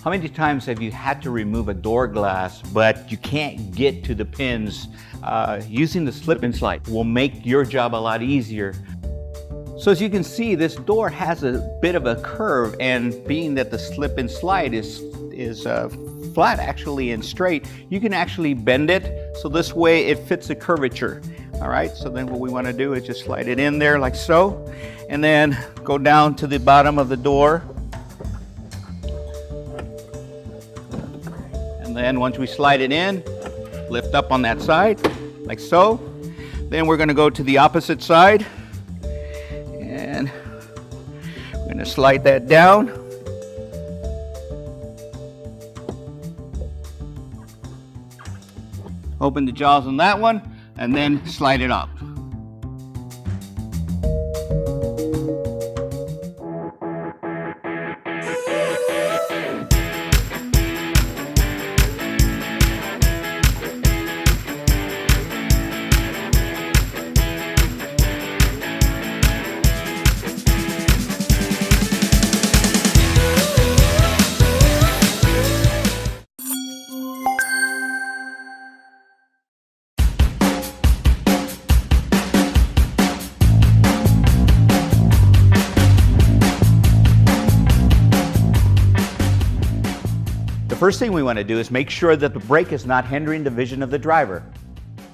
How many times have you had to remove a door glass, but you can't get to the pins? Using the slip and slide will make your job a lot easier. So as you can see, this door has a bit of a curve, and being that the slip and slide is flat actually and straight, you can actually bend it so this way it fits the curvature. All right, so then what we want to do is just slide it in there like so, and then go down to the bottom of the door. And then once we slide it in, lift up on that side like so. Then we're going to go to the opposite side, and we're going to slide that down. Open the jaws on that one, and then slide it up. The first thing we want to do is make sure that the brake is not hindering the vision of the driver.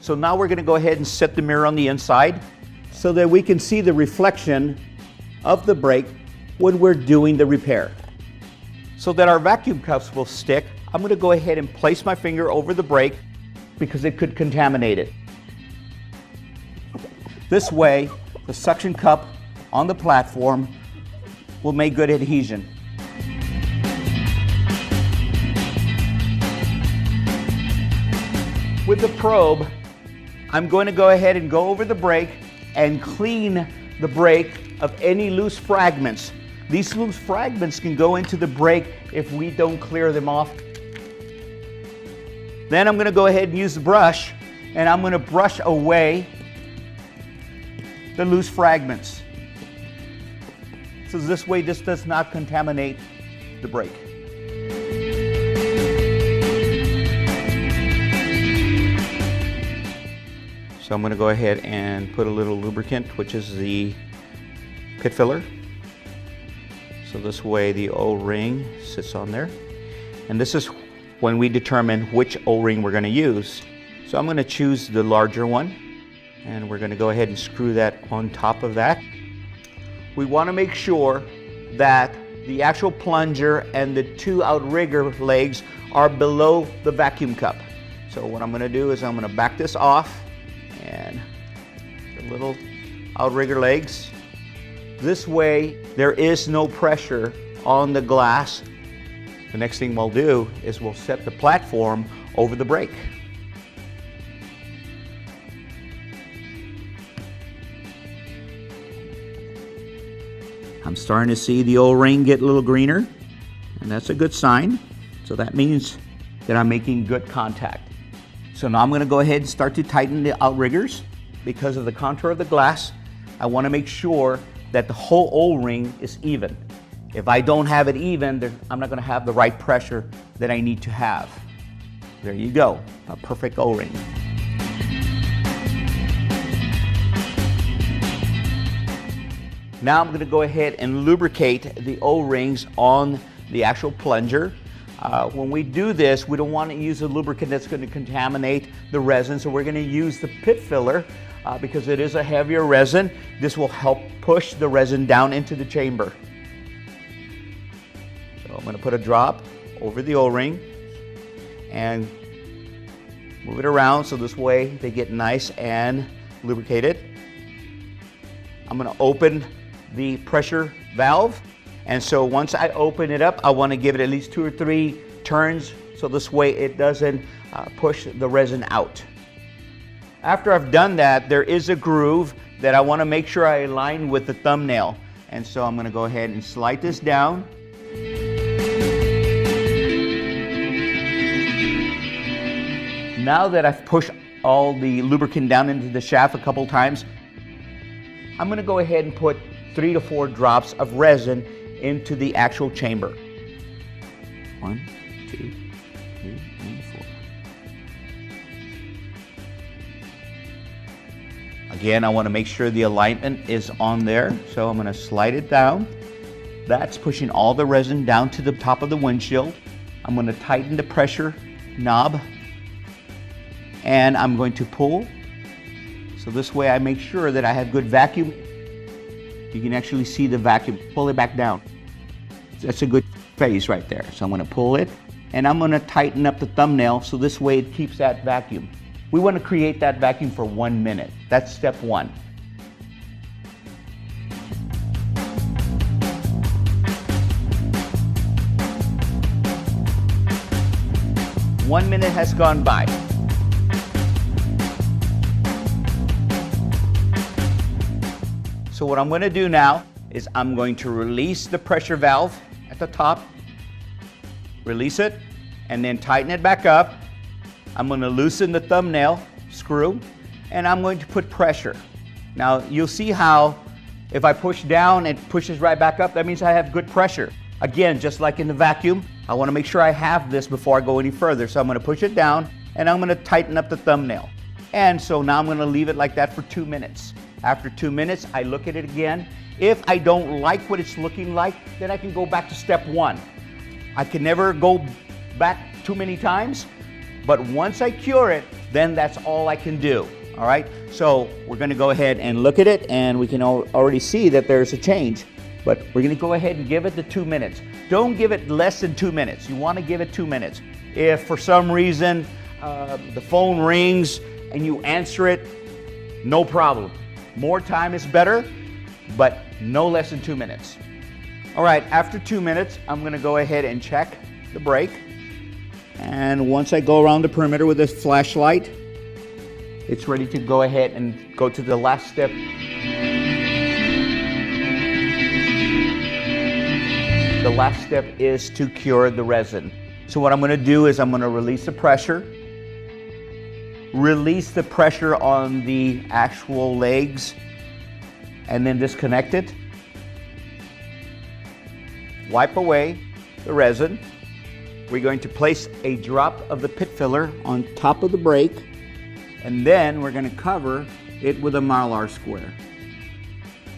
So now we're going to go ahead and set the mirror on the inside so that we can see the reflection of the brake when we're doing the repair. So that our vacuum cups will stick, I'm going to go ahead and place my finger over the brake because it could contaminate it. This way, the suction cup on the platform will make good adhesion. With the probe, I'm going to go ahead and go over the brake and clean the brake of any loose fragments. These loose fragments can go into the brake if we don't clear them off. Then I'm going to go ahead and use the brush, and I'm going to brush away the loose fragments. So this way this does not contaminate the brake. So I'm going to go ahead and put a little lubricant, which is the pit filler. So this way the O-ring sits on there. And this is when we determine which O-ring we're going to use. So I'm going to choose the larger one, and we're going to go ahead and screw that on top of that. We want to make sure that the actual plunger and the two outrigger legs are below the vacuum cup. So what I'm going to do is I'm going to back this off, and the little outrigger legs. This way there is no pressure on the glass. The next thing we'll do is we'll set the platform over the brake. I'm starting to see the O-ring get a little greener, and that's a good sign. So that means that I'm making good contact. So now I'm going to go ahead and start to tighten the outriggers. Because of the contour of the glass, I want to make sure that the whole O-ring is even. If I don't have it even, I'm not going to have the right pressure that I need to have. There you go, a perfect O-ring. Now I'm going to go ahead and lubricate the O-rings on the actual plunger. When we do this, we don't want to use a lubricant that's going to contaminate the resin, so we're going to use the pit filler because it is a heavier resin. This will help push the resin down into the chamber. So I'm going to put a drop over the O-ring and move it around so this way they get nice and lubricated. I'm going to open the pressure valve. And so once I open it up, I want to give it at least 2 or 3 turns so this way it doesn't push the resin out. After I've done that, there is a groove that I want to make sure I align with the thumbnail. And so I'm going to go ahead and slide this down. Now that I've pushed all the lubricant down into the shaft a couple times, I'm going to go ahead and put 3 to 4 drops of resin into the actual chamber. 1, 2, 3, and 4. Again, I want to make sure the alignment is on there, so I'm going to slide it down. That's pushing all the resin down to the top of the windshield. I'm going to tighten the pressure knob, and I'm going to pull. So this way I make sure that I have good vacuum. You can actually see the vacuum. Pull it back down. That's a good phase right there. So I'm going to pull it, and I'm going to tighten up the thumbnail so this way it keeps that vacuum. We want to create that vacuum for 1 minute. That's step 1. One minute has gone by. So what I'm going to do now is I'm going to release the pressure valve at the top, release it, and then tighten it back up. I'm going to loosen the thumbnail screw, and I'm going to put pressure. Now you'll see how if I push down, it pushes right back up. That means I have good pressure. Again, just like in the vacuum, I want to make sure I have this before I go any further. So I'm going to push it down, and I'm going to tighten up the thumbnail. And so now I'm going to leave it like that for 2 minutes. After 2 minutes, I look at it again. If I don't like what it's looking like, then I can go back to step 1. I can never go back too many times, but once I cure it, then that's all I can do. All right, so we're going to go ahead and look at it, and we can already see that there's a change. But we're going to go ahead and give it the 2 minutes. Don't give it less than 2 minutes. You want to give it 2 minutes. If for some reason the phone rings and you answer it, no problem. More time is better, but no less than 2 minutes. All right, after 2 minutes, I'm going to go ahead and check the brake. And once I go around the perimeter with this flashlight, it's ready to go ahead and go to the last step. The last step is to cure the resin. So what I'm going to do is I'm going to release the pressure on the actual legs, and then disconnect it. Wipe away the resin. We're going to place a drop of the pit filler on top of the brake, and then we're going to cover it with a Mylar square.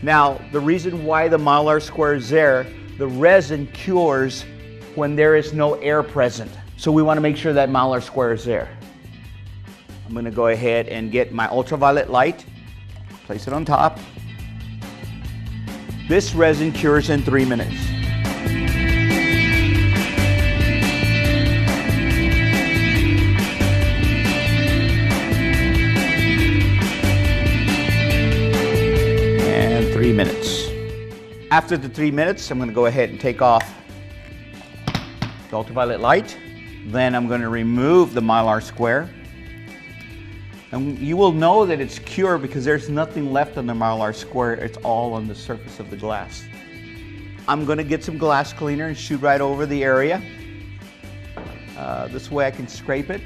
Now, the reason why the Mylar square is there, the resin cures when there is no air present. So we want to make sure that Mylar square is there. I'm going to go ahead and get my ultraviolet light, place it on top. This resin cures in 3 minutes. And 3 minutes. After the 3 minutes, I'm going to go ahead and take off the ultraviolet light. Then I'm going to remove the Mylar square. And you will know that it's cured because there's nothing left on the Mylar square. It's all on the surface of the glass. I'm going to get some glass cleaner and shoot right over the area. This way I can scrape it.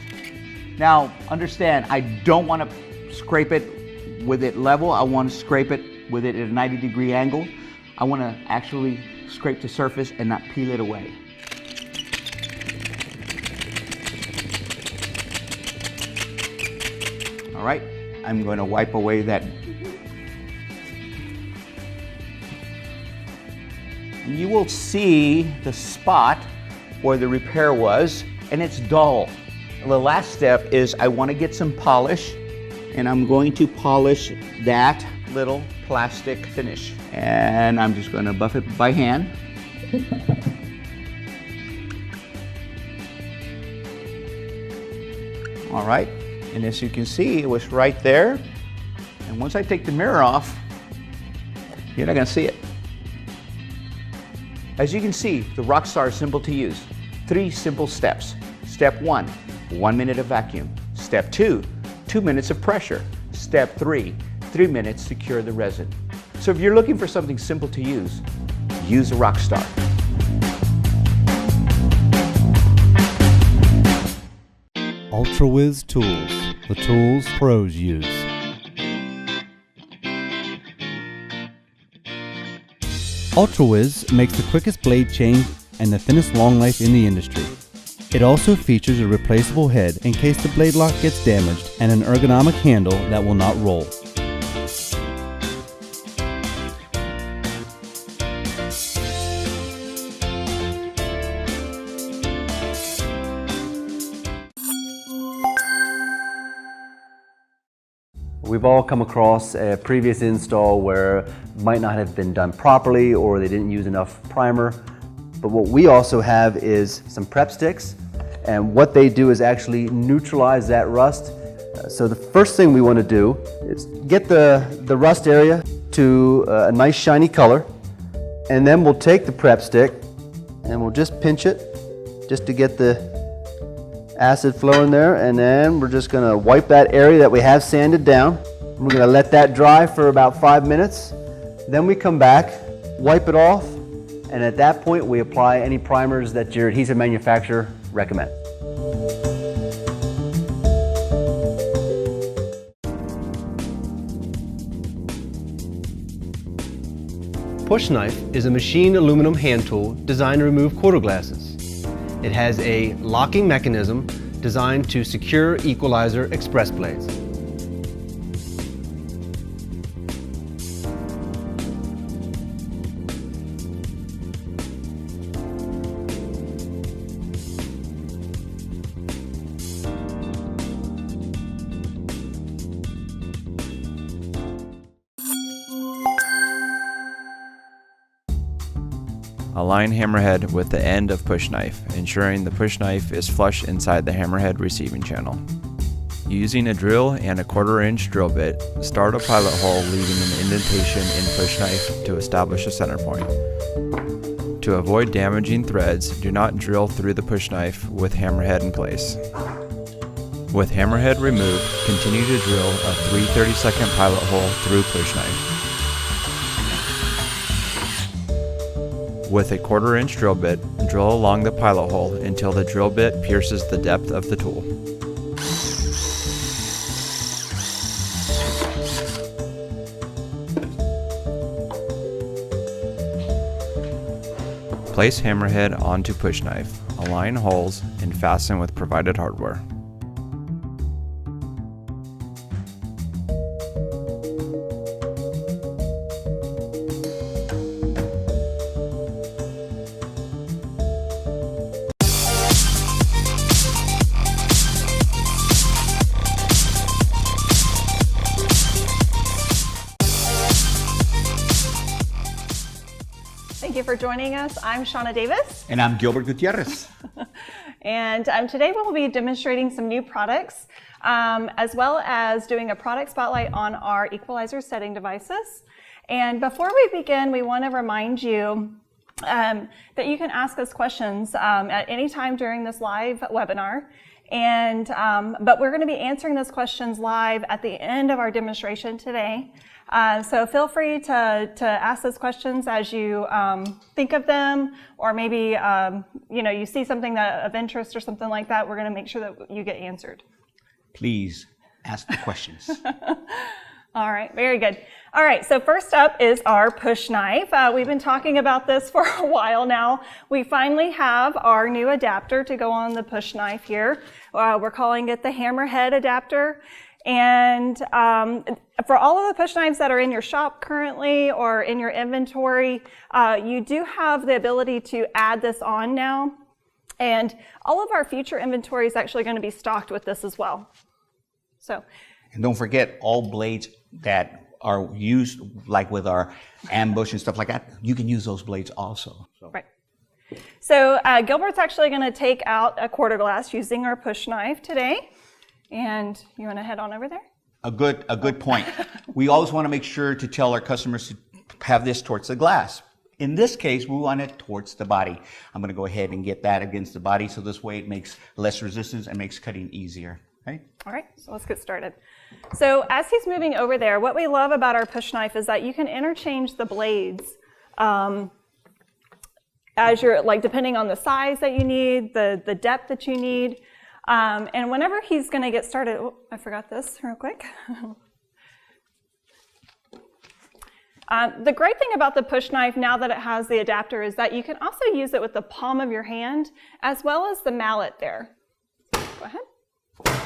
Now, understand, I don't want to scrape it with it level. I want to scrape it with it at a 90-degree angle. I want to actually scrape the surface and not peel it away. All right, I'm going to wipe away that. You will see the spot where the repair was, and it's dull. The last step is I want to get some polish, and I'm going to polish that little plastic finish. And I'm just going to buff it by hand. All right. And as you can see, it was right there. And once I take the mirror off, you're not going to see it. As you can see, the Rockstar is simple to use. 3 simple steps. Step 1, 1 minute of vacuum. Step 2, 2 minutes of pressure. Step 3, 3 minutes to cure the resin. So if you're looking for something simple to use the Rockstar. UltraWiz Tools, the tools pros use. UltraWiz makes the quickest blade change and the thinnest long knife in the industry. It also features a replaceable head in case the blade lock gets damaged and an ergonomic handle that will not roll. We've all come across a previous install where it might not have been done properly or they didn't use enough primer. But what we also have is some prep sticks, and what they do is actually neutralize that rust. So the first thing we want to do is get the rust area to a nice shiny color, and then we'll take the prep stick and we'll just pinch it just to get the acid flow in there, and then we're just going to wipe that area that we have sanded down. We're going to let that dry for about 5 minutes. Then we come back, wipe it off, and at that point we apply any primers that your adhesive manufacturer recommends. Push Knife is a machined aluminum hand tool designed to remove quarter glasses. It has a locking mechanism designed to secure equalizer express blades. Align hammerhead with the end of push knife, ensuring the push knife is flush inside the hammerhead receiving channel. Using a drill and a 1/4-inch drill bit, start a pilot hole leaving an indentation in push knife to establish a center point. To avoid damaging threads, do not drill through the push knife with hammerhead in place. With hammerhead removed, continue to drill a 3 30-second pilot hole through push knife. With a 1/4-inch drill bit, drill along the pilot hole until the drill bit pierces the depth of the tool. Place hammerhead onto push knife, align holes, and fasten with provided hardware. Thank you for joining us. I'm Shauna Davis. And I'm Gilbert Gutierrez. And today we'll be demonstrating some new products, as well as doing a product spotlight on our equalizer setting devices. And before we begin, we want to remind you that you can ask us questions at any time during this live webinar. And but we're going to be answering those questions live at the end of our demonstration today. So feel free to ask those questions as you think of them, or maybe you see something of interest or something like that. We're going to make sure that you get answered. Please ask the questions. All right, very good. All right, so first up is our push knife. We've been talking about this for a while now. We finally have our new adapter to go on the push knife here. We're calling it the hammerhead adapter. And for all of the push knives that are in your shop currently or in your inventory, you do have the ability to add this on now. And all of our future inventory is actually going to be stocked with this as well. So, And don't forget, all blades that are used, like with our ambush and stuff like that, you can use those blades also. Right. So Gilbert's actually going to take out a quarter glass using our push knife today. And you want to head on over there? A good point. We always want to make sure to tell our customers to have this towards the glass. In this case, we want it towards the body. I'm going to go ahead and get that against the body, so this way it makes less resistance and makes cutting easier. Okay? All right, so let's get started. So as he's moving over there, what we love about our push knife is that you can interchange the blades as you're, depending on the size that you need, the depth that you need. And whenever he's going to get started, I forgot this real quick. The great thing about the push knife now that it has the adapter is that you can also use it with the palm of your hand as well as the mallet there. Go ahead.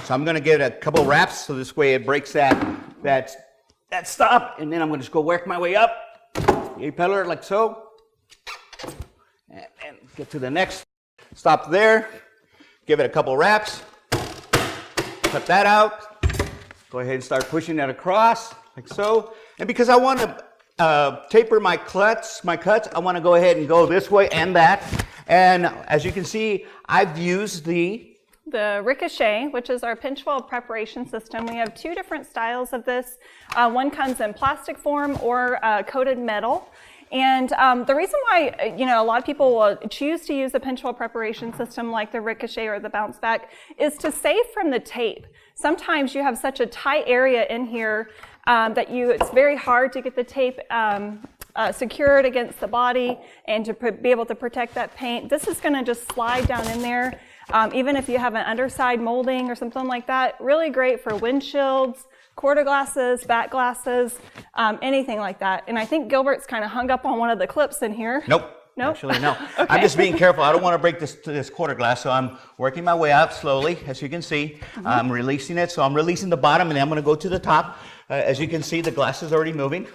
So I'm going to give it a couple wraps so this way it breaks that stop, and then I'm going to just go work my way up. The A-pillar like so. And get to the next stop there. Give it a couple wraps. Cut that out. Go ahead and start pushing that across like so. And because I want to taper my cuts, I want to go ahead and go this way and that. And as you can see, I've used the Ricochet, which is our pinch weld preparation system. We have two different styles of this. One comes in plastic form or coated metal. And the reason why, a lot of people will choose to use a pinch weld preparation system like the Ricochet or the Bounce Back is to save from the tape. Sometimes you have such a tight area in here that it's very hard to get the tape secured against the body and to be able to protect that paint. This is going to just slide down in there. Even if you have an underside molding or something like that, really great for windshields, quarter glasses, back glasses, anything like that. And I think Gilbert's kind of hung up on one of the clips in here. Nope. Nope? Actually, no. Okay. I'm just being careful. I don't want to break this quarter glass, so I'm working my way out slowly, as you can see. I'm releasing it, so I'm releasing the bottom, and then I'm going to go to the top. As you can see, the glass is already moving.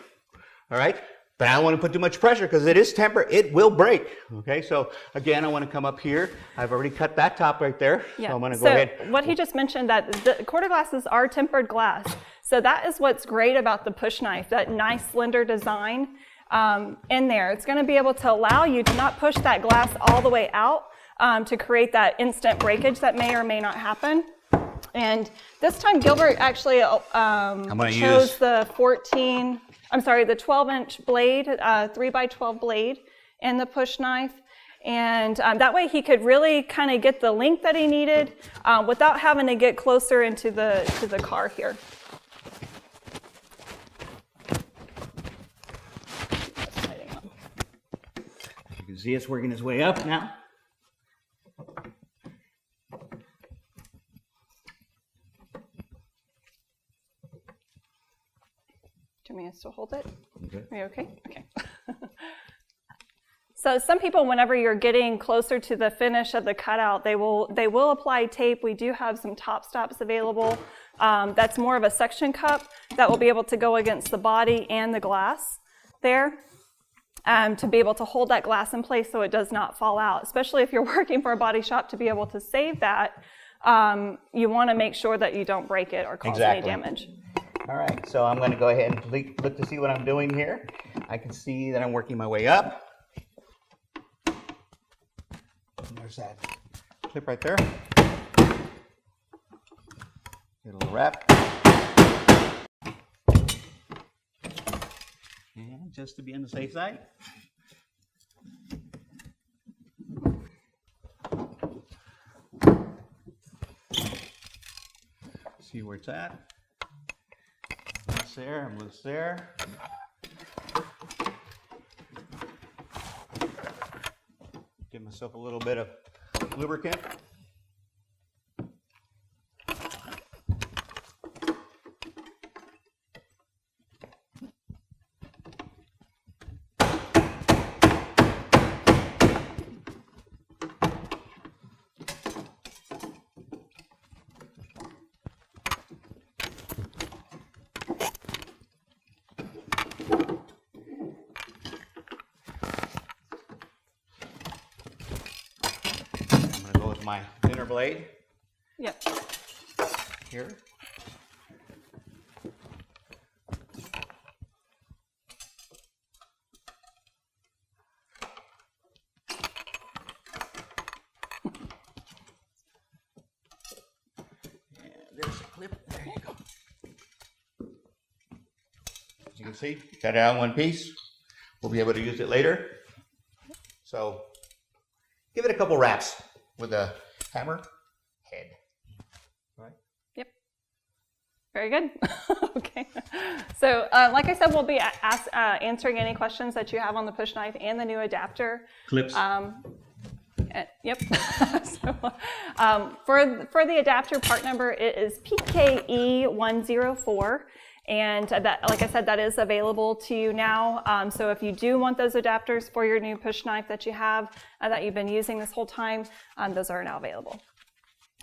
All right? But I don't want to put too much pressure because it is tempered. It will break. Okay, so again, I want to come up here. I've already cut that top right there. Yeah. So I'm going to go ahead. What he just mentioned, that the quarter glasses are tempered glass. So that is what's great about the push knife, that nice slender design in there. It's going to be able to allow you to not push that glass all the way out to create that instant breakage that may or may not happen. And this time Gilbert actually chose the 12-inch blade, 3x12 blade in the push knife. And that way he could really kind of get the length that he needed without having to get closer into the car here. You can see it's working its way up now. Do you want me to still hold it? Okay. Are you okay? Okay. So some people, whenever you're getting closer to the finish of the cutout, they will apply tape. We do have some top stops available. That's more of a suction cup that will be able to go against the body and the glass there to be able to hold that glass in place so it does not fall out. Especially if you're working for a body shop, to be able to save that, you want to make sure that you don't break it or cause any damage. All right, so I'm going to go ahead and look to see what I'm doing here. I can see that I'm working my way up. And there's that clip right there. Get a little wrap. And just to be on the safe side. See where it's at. Loose there, I'm loose there. Give myself a little bit of lubricant. My thinner blade. Yep. Here. And there's a clip. There you go. As you can see, cut it out in one piece. We'll be able to use it later. So give it a couple wraps with a hammer head. Right? Yep. Very good. Okay. So like I said, we'll be answering any questions that you have on the push knife and the new adapter. Clips. Yep. So, for the adapter part number, it is PKE104. And that, like I said, that is available to you now. So if you do want those adapters for your new push knife that you have, that you've been using this whole time, those are now available.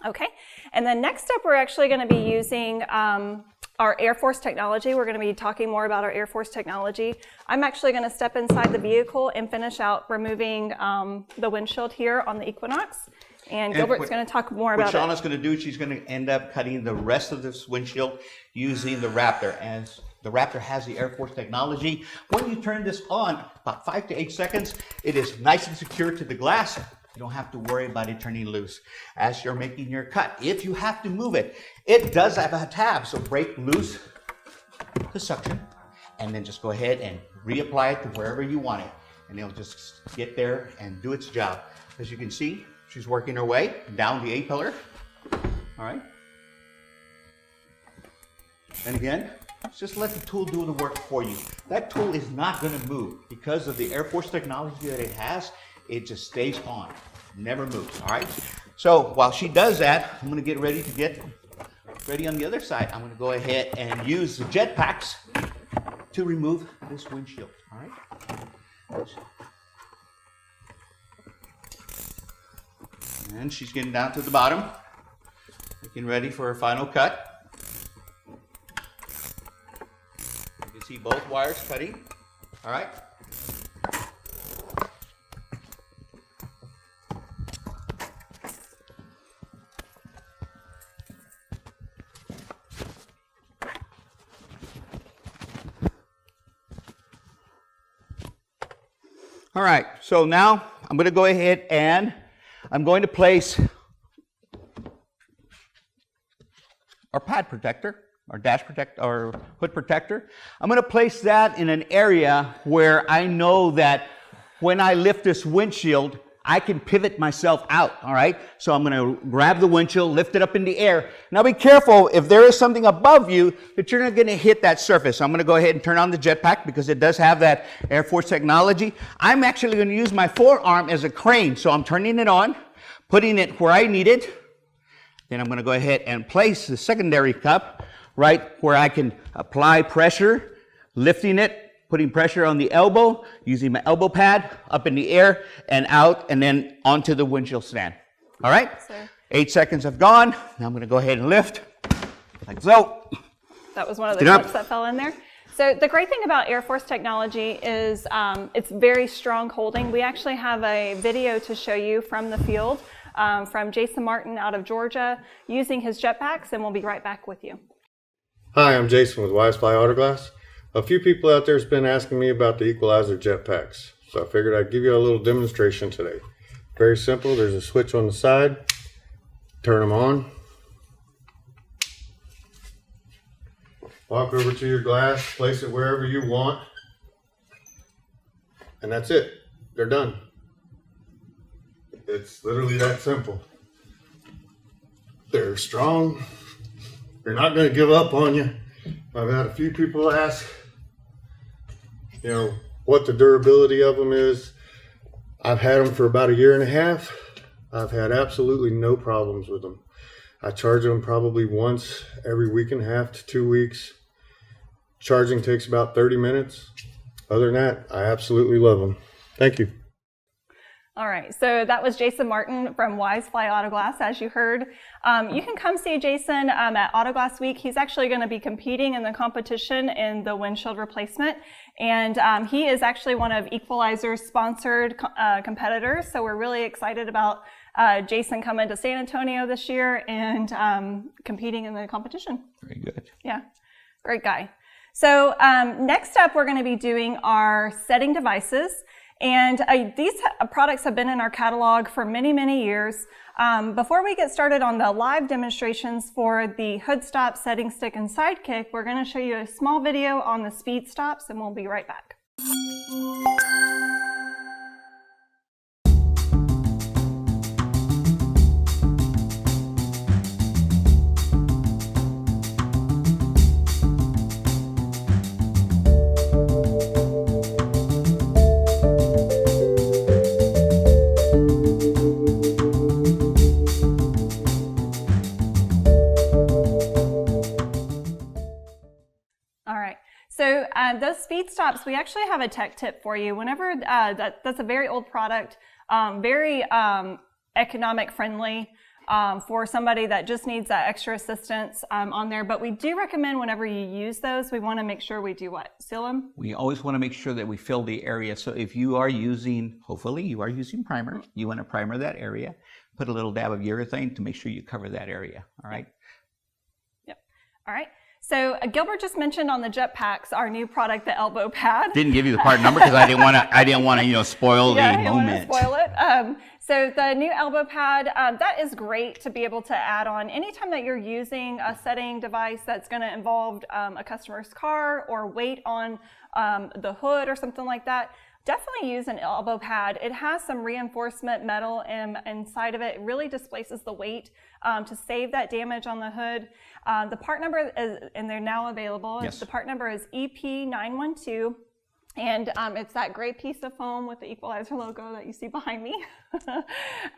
Okay, and then next up, we're actually going to be using our Air Force technology. We're going to be talking more about our Air Force technology. I'm actually going to step inside the vehicle and finish out removing the windshield here on the Equinox. And Gilbert's going to talk more about it. What Shauna's going to do, she's going to end up cutting the rest of this windshield using the Raptor. As the Raptor has the Air Force technology, when you turn this on, about 5 to 8 seconds, it is nice and secure to the glass. You don't have to worry about it turning loose as you're making your cut. If you have to move it, it does have a tab, so break loose the suction, and then just go ahead and reapply it to wherever you want it, and it'll just get there and do its job. As you can see, she's working her way down the A-pillar. All right. And again, just let the tool do the work for you. That tool is not going to move because of the Air Force technology that it has. It just stays on, never moves. All right. So while she does that, I'm going to get ready on the other side. I'm going to go ahead and use the jetpacks to remove this windshield. All right. And she's getting down to the bottom, getting ready for her final cut. You can see both wires cutting. All right. All right, so now I'm going to go ahead and I'm going to place our pad protector, our dash protector, our hood protector. I'm going to place that in an area where I know that when I lift this windshield, I can pivot myself out, all right? So I'm going to grab the windshield, lift it up in the air. Now be careful, if there is something above you, that you're not going to hit that surface. So I'm going to go ahead and turn on the jetpack because it does have that Air Force technology. I'm actually going to use my forearm as a crane. So I'm turning it on, putting it where I need it. Then I'm going to go ahead and place the secondary cup right where I can apply pressure, lifting it, putting pressure on the elbow, using my elbow pad up in the air and out and then onto the windshield stand. All right? Sir. 8 seconds have gone. Now I'm going to go ahead and lift like so. That was one of the clips that fell in there. So the great thing about Air Force technology is it's very strong holding. We actually have a video to show you from the field from Jason Martin out of Georgia using his jetpacks, and we'll be right back with you. Hi, I'm Jason with Wisefly Autoglass. A few people out there have been asking me about the Equalizer jetpacks, so I figured I'd give you a little demonstration today. Very simple. There's a switch on the side. Turn them on. Walk over to your glass, place it wherever you want, and that's it. They're done. It's literally that simple. They're strong. They're not going to give up on you. I've had a few people ask, what the durability of them is. I've had them for about 1.5 years. I've had absolutely no problems with them. I charge them probably once every 1.5 to 2 weeks. Charging takes about 30 minutes. Other than that, I absolutely love them. Thank you. All right, so that was Jason Martin from Wisefly Autoglass, as you heard. You can come see Jason at Autoglass Week. He's actually going to be competing in the competition in the windshield replacement, and he is actually one of Equalizer's sponsored competitors, so we're really excited about Jason coming to San Antonio this year and competing in the competition. Very good. Yeah, great guy. So next up, we're going to be doing our setting devices. And these products have been in our catalog for many, many years. Before we get started on the live demonstrations for the hood stop, setting stick, and sidekick, we're going to show you a small video on the speed stops, and we'll be right back. speed stops, we actually have a tech tip for you. Whenever that's a very old product, very economic friendly for somebody that just needs that extra assistance on there. But we do recommend whenever you use those, we want to make sure we do what? Seal them? We always want to make sure that we fill the area. So if you are using, hopefully you are using primer, you want to primer that area, put a little dab of urethane to make sure you cover that area, all right? Yep. All right. So Gilbert just mentioned on the Jetpacks, our new product, the elbow pad. Didn't give you the part number because I didn't want to, spoil the moment. Spoil it. So the new elbow pad, that is great to be able to add on anytime that you're using a setting device that's going to involve a customer's car or weight on the hood or something like that. Definitely use an elbow pad. It has some reinforcement metal inside of it. It really displaces the weight to save that damage on the hood. The part number is, and they're now available. Yes. The part number is EP912. And it's that gray piece of foam with the Equalizer logo that you see behind me.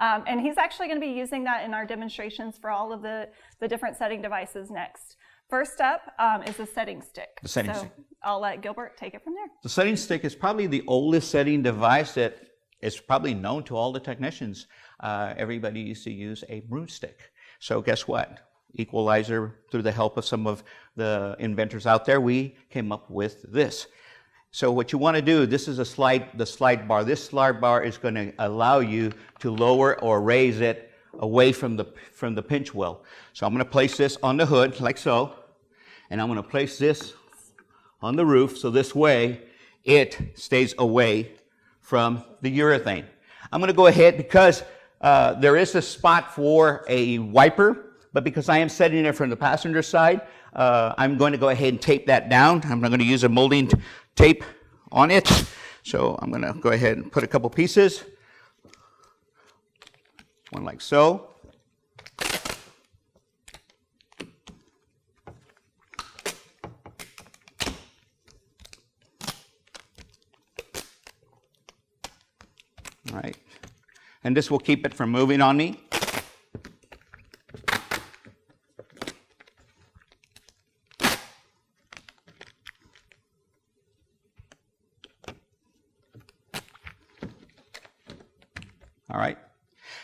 And he's actually going to be using that in our demonstrations for all of the different setting devices next. First up is the setting stick. The setting stick. I'll let Gilbert take it from there. The setting stick is probably the oldest setting device that is probably known to all the technicians. Everybody used to use a broomstick. So guess what? Equalizer, through the help of some of the inventors out there, we came up with this. So what you want to do, this is the slide bar. This slide bar is going to allow you to lower or raise it away from the pinch wheel. So I'm going to place this on the hood like so, and I'm going to place this on the roof so this way it stays away from the urethane. I'm going to go ahead because there is a spot for a wiper, but because I am setting it from the passenger side, I'm going to go ahead and tape that down. I'm not going to use a molding tape on it. So I'm going to go ahead and put a couple pieces. One like so. All right. And this will keep it from moving on me. All right.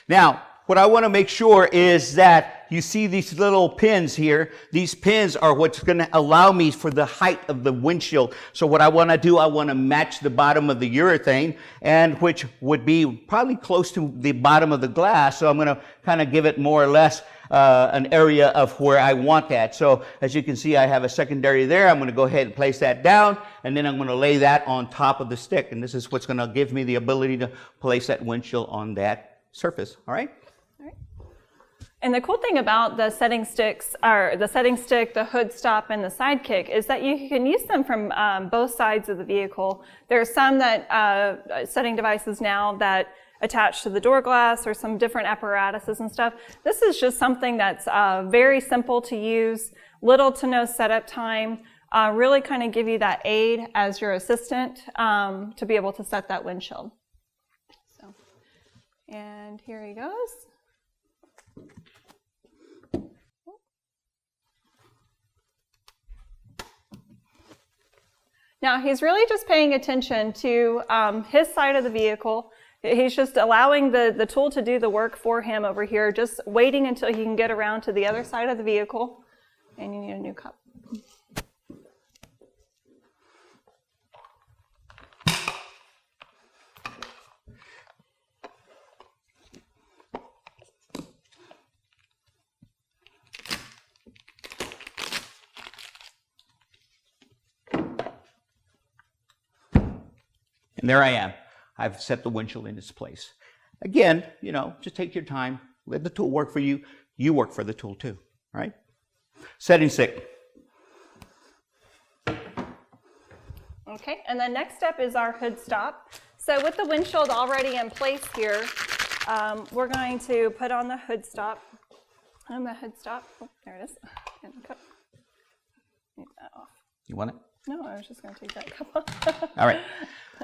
Now, what I want to make sure is that you see these little pins here. These pins are what's going to allow me for the height of the windshield. So what I want to do, I want to match the bottom of the urethane, and which would be probably close to the bottom of the glass. So I'm going to kind of give it more or less an area of where I want that. So as you can see, I have a secondary there. I'm going to go ahead and place that down, and then I'm going to lay that on top of the stick. And this is what's going to give me the ability to place that windshield on that surface. All right? And the cool thing about the setting sticks, or the setting stick, the hood stop, and the sidekick is that you can use them from both sides of the vehicle. There are some that setting devices now that attach to the door glass or some different apparatuses and stuff. This is just something that's very simple to use, little to no setup time, really kind of give you that aid as your assistant to be able to set that windshield. So, and here he goes. Now he's really just paying attention to his side of the vehicle. He's just allowing the tool to do the work for him over here, just waiting until he can get around to the other side of the vehicle. And you need a new cup. And there I am. I've set the windshield in its place. Again, you know, just take your time. Let the tool work for you. You work for the tool too, right? Setting stick. Okay, and then next step is our hood stop. So with the windshield already in place here, we're going to put on the hood stop. And the hood stop, oh, there it is. And cut. Take that off. You want it? No, I was just going to take that cup off. All right.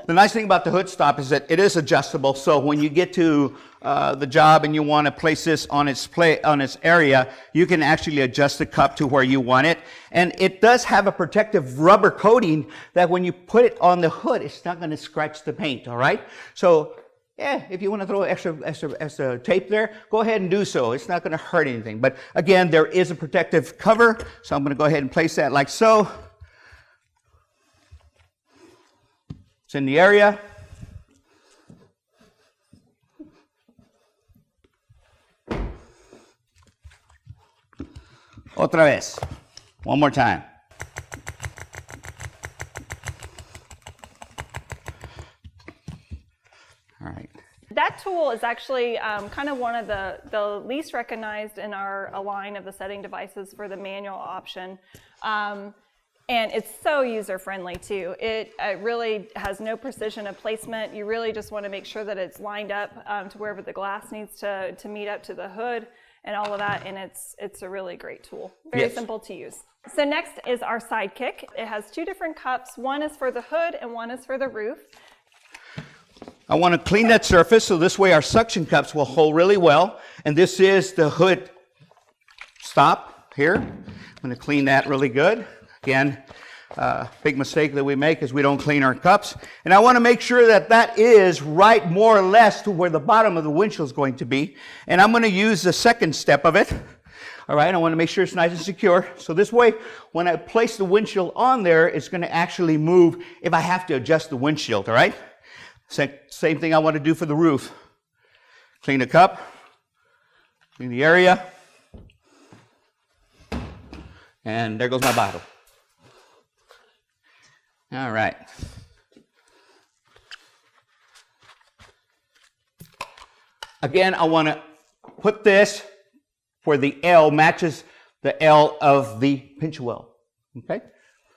The nice thing about the hood stop is that it is adjustable. So when you get to the job and you want to place this on its area, you can actually adjust the cup to where you want it. And it does have a protective rubber coating that when you put it on the hood, it's not going to scratch the paint. All right. So yeah, if you want to throw extra tape there, go ahead and do so. It's not going to hurt anything. But again, there is a protective cover. So I'm going to go ahead and place that like so. It's in the area. Otra vez. One more time. All right. That tool is actually kind of one of the least recognized in our line of the setting devices for the manual option. And it's so user-friendly too. It really has no precision of placement. You really just want to make sure that it's lined up to wherever the glass needs to meet up to the hood and all of that. And it's a really great tool. Very simple to use. So next is our Sidekick. It has two different cups. One is for the hood and one is for the roof. I want to clean that surface so this way our suction cups will hold really well. And this is the hood stop here. I'm going to clean that really good. Again, big mistake that we make is we don't clean our cups. And I want to make sure that that is right more or less to where the bottom of the windshield is going to be. And I'm going to use the second step of it. All right, I want to make sure it's nice and secure. So this way, when I place the windshield on there, it's going to actually move if I have to adjust the windshield, all right? Same thing I want to do for the roof. Clean the cup, clean the area, and there goes my bottle. All right. Again, I want to put this where the L matches the L of the pinch well. Okay?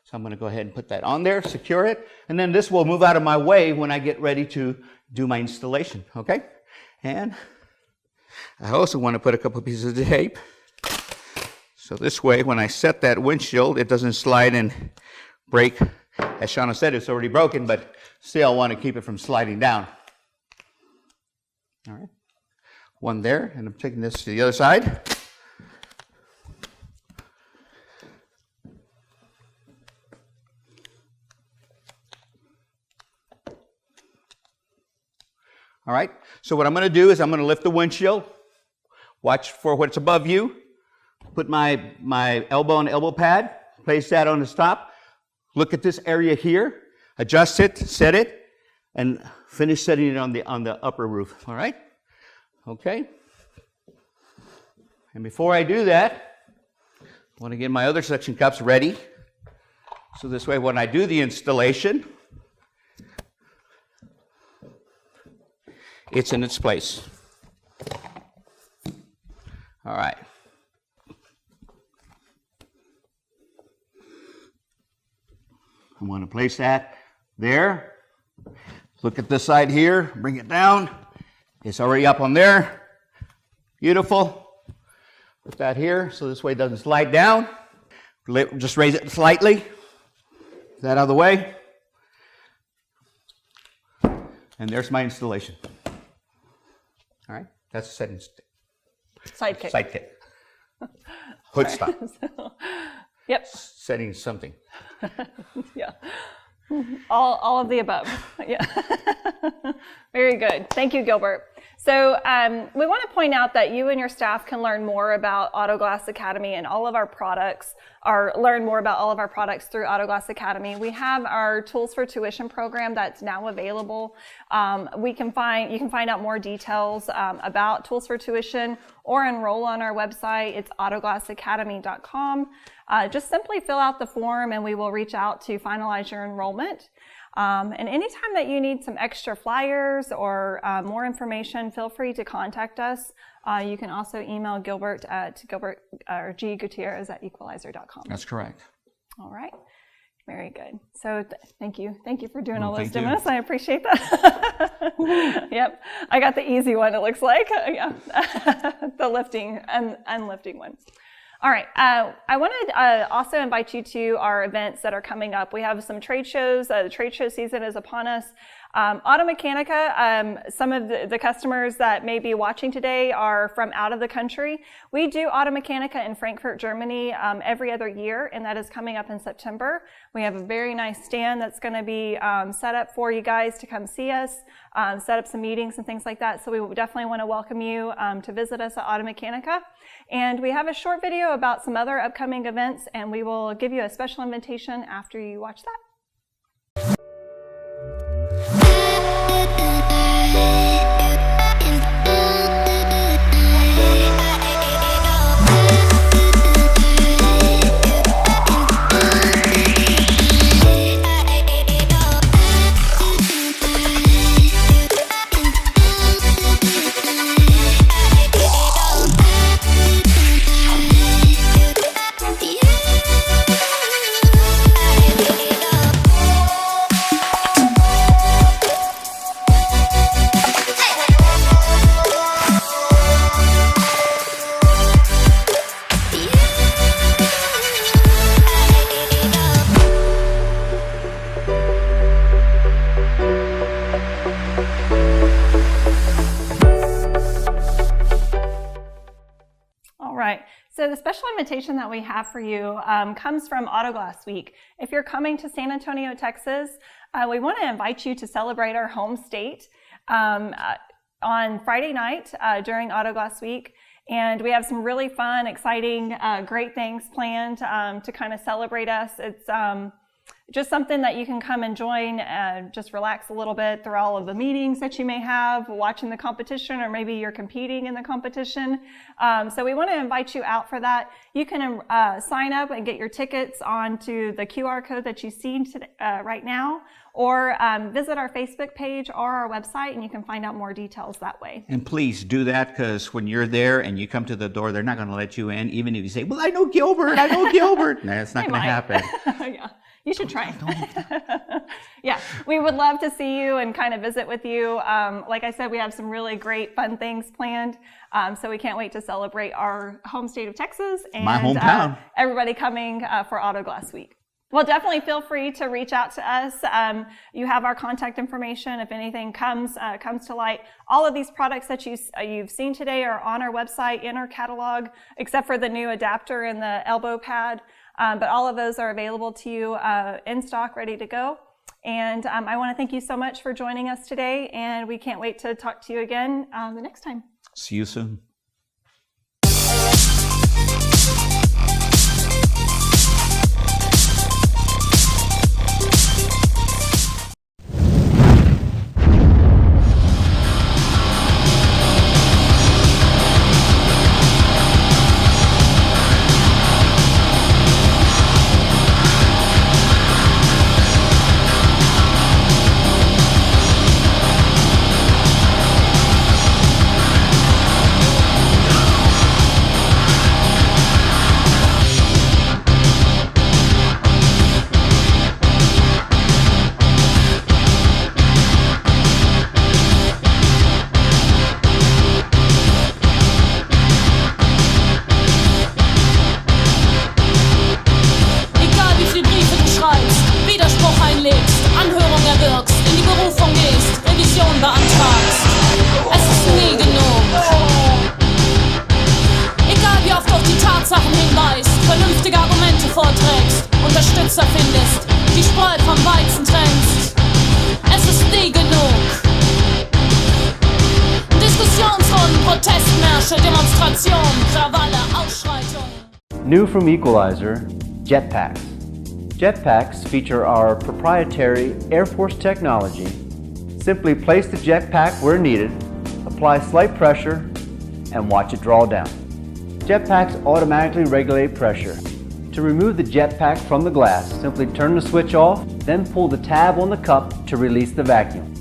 So I'm going to go ahead and put that on there, secure it, and then this will move out of my way when I get ready to do my installation. Okay? And I also want to put a couple of pieces of tape. So this way, when I set that windshield, it doesn't slide and break. As Shauna said, it's already broken, but still I want to keep it from sliding down. All right. One there, and I'm taking this to the other side. All right. So what I'm going to do is I'm going to lift the windshield. Watch for what's above you. Put my elbow on the elbow pad. Place that on the stop. Look at this area here, adjust it, set it, and finish setting it on the upper roof, all right? Okay. And before I do that, I want to get my other suction cups ready. So this way when I do the installation, it's in its place. All right. I want to place that there. Look at this side here, bring it down. It's already up on there. Beautiful. Put that here so this way it doesn't slide down. Just raise it slightly. Get that out of the way. And there's my installation. All right, that's a setting stick. Sidekick. Sidekick. Hood stop. Yep. Setting something. Yeah. All of the above. Yeah. Very good. Thank you, Gilbert. So we want to point out that you and your staff can learn more about Auto Glass Academy and all of our products, or learn more about all of our products through Auto Glass Academy. We have our Tools for Tuition program that's now available. You can find out more details about Tools for Tuition or enroll on our website. It's autoglassacademy.com. Just simply fill out the form and we will reach out to finalize your enrollment. And anytime that you need some extra flyers or more information, feel free to contact us. You can also email Gilbert at Gutierrez@equalizer.com. That's correct. All right. Very good. So thank you. Thank you for doing all those thank you. demos. I appreciate that. Yep. I got the easy one, it looks like. Yeah. The lifting and unlifting one. All right. I want to also invite you to our events that are coming up. We have some trade shows. The trade show season is upon us. Automechanica, some of the customers that may be watching today are from out of the country. We do Automechanica in Frankfurt, Germany every other year, and that is coming up in September. We have a very nice stand that's going to be set up for you guys to come see us, set up some meetings and things like that. So we definitely want to welcome you to visit us at Automechanica. And we have a short video about some other upcoming events, and we will give you a special invitation after you watch that. So the special invitation that we have for you comes from Autoglass Week. If you're coming to San Antonio, Texas, we want to invite you to celebrate our home state on Friday night during Autoglass Week. And we have some really fun, exciting, great things planned to kind of celebrate us. It's just something that you can come and join, just relax a little bit through all of the meetings that you may have, watching the competition, or maybe you're competing in the competition. So we want to invite you out for that. You can sign up and get your tickets onto the QR code that you see right now, or visit our Facebook page or our website, and you can find out more details that way. And please do that, because when you're there and you come to the door, they're not going to let you in, even if you say, well, I know Gilbert, I know Gilbert. No, it's not going to happen. Yeah. You should try. Yeah, we would love to see you and kind of visit with you. Like I said, we have some really great fun things planned. So we can't wait to celebrate our home state of Texas and my hometown. Everybody coming for Autoglass Week. Well, definitely feel free to reach out to us. You have our contact information if anything comes to light. All of these products that you've seen today are on our website, in our catalog, except for the new adapter and the elbow pad. But all of those are available to you in stock, ready to go. And I want to thank you so much for joining us today, and we can't wait to talk to you again the next time. See you soon. New from Equalizer, Jetpacks. Jetpacks feature our proprietary Air Force technology. Simply place the jetpack where needed, apply slight pressure, and watch it draw down. Jetpacks automatically regulate pressure. To remove the jetpack from the glass, simply turn the switch off, then pull the tab on the cup to release the vacuum.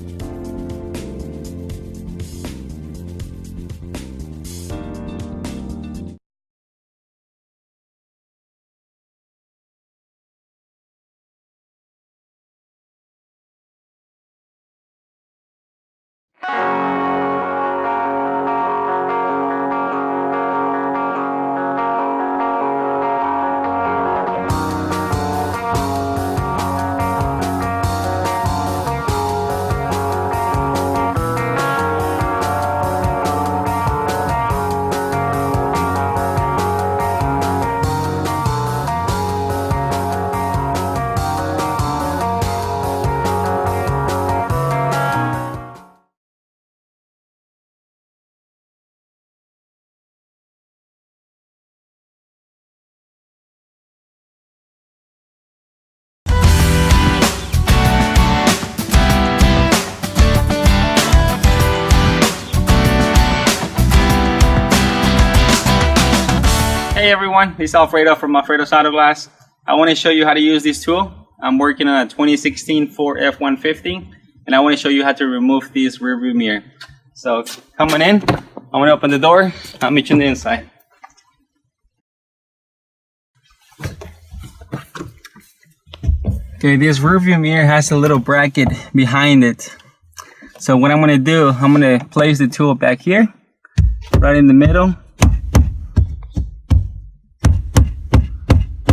Hey everyone, this is Alfredo from Alfredo's Auto Glass. I want to show you how to use this tool. I'm working on a 2016 Ford F-150 and I want to show you how to remove this rear view mirror. So coming in, I want to open the door, I'll meet you on the inside. Okay, this rear view mirror has a little bracket behind it. So what I'm going to do, I'm going to place the tool back here, right in the middle.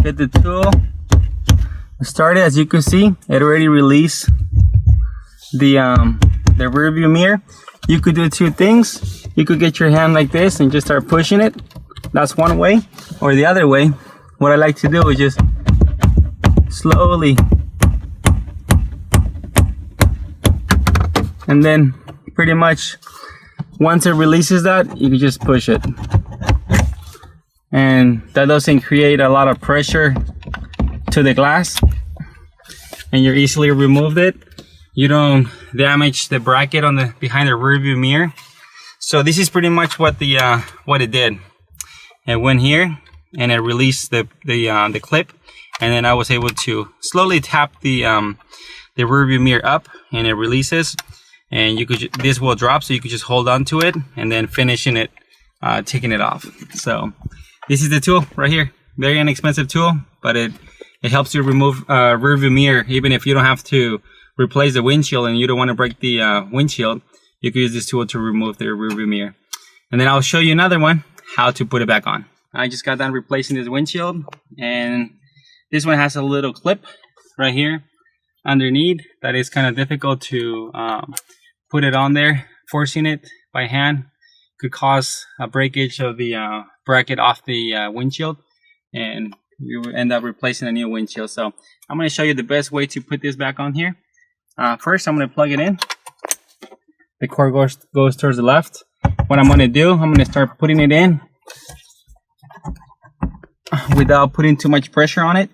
Get the tool started. As you can see, it already released the rear view mirror. You could do two things. You could get your hand like this and just start pushing it. That's one way. Or the other way, what I like to do is just slowly, and then pretty much once it releases that, you can just push it. And that doesn't create a lot of pressure to the glass, and you easily removed it. You don't damage the bracket on the behind the rear view mirror. So this is pretty much what it did. It went here and it released the clip, and then I was able to slowly tap the rear view mirror up, and it releases. And you could this will drop, so you could just hold on to it and then finishing it, taking it off. So this is the tool right here. Very inexpensive tool, but it helps you remove rear view mirror. Even if you don't have to replace the windshield and you don't want to break the windshield, you can use this tool to remove the rear view mirror. And then I'll show you another one, how to put it back on. I just got done replacing this windshield, and this one has a little clip right here underneath that is kind of difficult to put it on there. Forcing it by hand could cause a breakage of the bracket off the windshield, and you will end up replacing a new windshield. So I'm going to show you the best way to put this back on here. First, I'm going to plug it in. The cord goes towards the left. What I'm going to do, I'm going to start putting it in without putting too much pressure on it.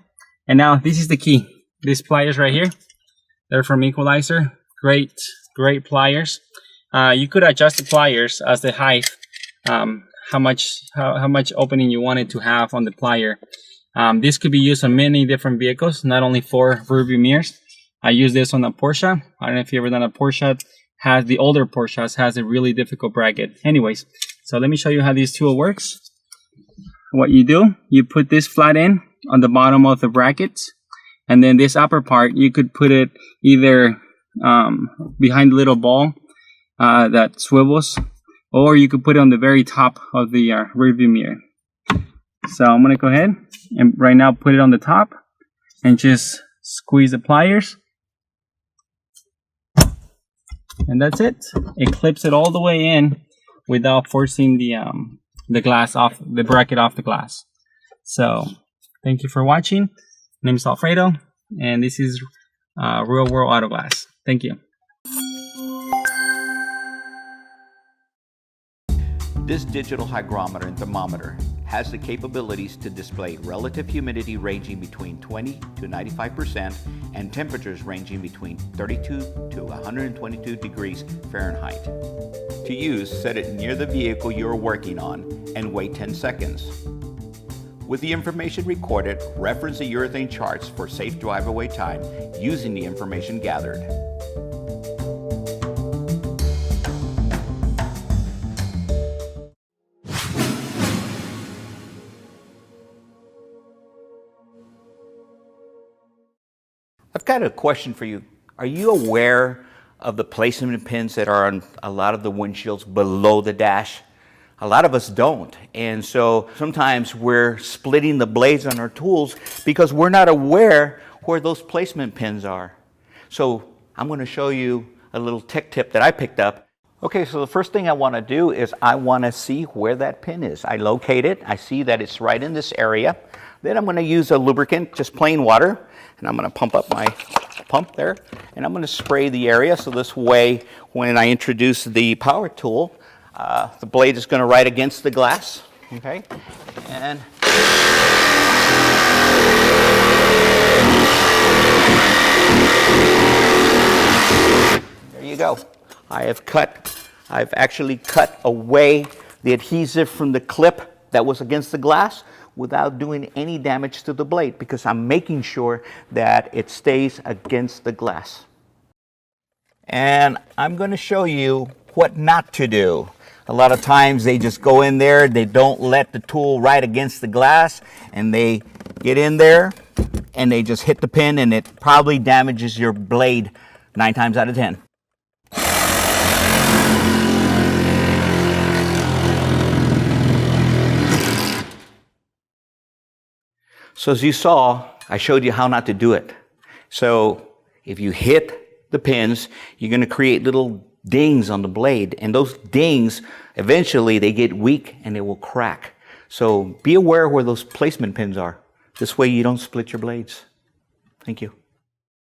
And now this is the key. These pliers right here, they're from Equalizer. Great pliers. You could adjust the pliers as the height, how much opening you want it to have on the plier. This could be used on many different vehicles, not only for rear view mirrors. I use this on a Porsche. I don't know if you ever done a Porsche. The older Porsches has a really difficult bracket. Anyways, so let me show you how this tool works. What you do, you put this flat in on the bottom of the bracket, and then this upper part, you could put it either behind the little ball that swivels, or you could put it on the very top of the rear view mirror. So I'm going to go ahead and right now put it on the top and just squeeze the pliers, and that's it. It clips it all the way in without forcing the glass off, the bracket off the glass. So thank you for watching. My name is Alfredo, and this is Real World Auto Glass. Thank you. This digital hygrometer and thermometer has the capabilities to display relative humidity ranging between 20 to 95% and temperatures ranging between 32 to 122 degrees Fahrenheit. To use, set it near the vehicle you're working on and wait 10 seconds. With the information recorded, reference the urethane charts for safe drive-away time using the information gathered. I've got a question for you. Are you aware of the placement pins that are on a lot of the windshields below the dash? A lot of us don't. And so sometimes we're splitting the blades on our tools because we're not aware where those placement pins are. So I'm going to show you a little tech tip that I picked up. Okay, so the first thing I want to do is I want to see where that pin is. I locate it. I see that it's right in this area. Then I'm going to use a lubricant, just plain water, and I'm going to pump up my pump there, and I'm going to spray the area so this way when I introduce the power tool, the blade is going to ride against the glass, okay? And there you go. I've actually cut away the adhesive from the clip that was against the glass. without doing any damage to the blade because I'm making sure that it stays against the glass. And I'm going to show you what not to do. A lot of times they just go in there, they don't let the tool right against the glass, and they get in there and they just hit the pin, and it probably damages your blade 9 times out of 10. So as you saw, I showed you how not to do it. So if you hit the pins, you're going to create little dings on the blade, and those dings, eventually they get weak and they will crack. So be aware where those placement pins are. This way you don't split your blades. Thank you.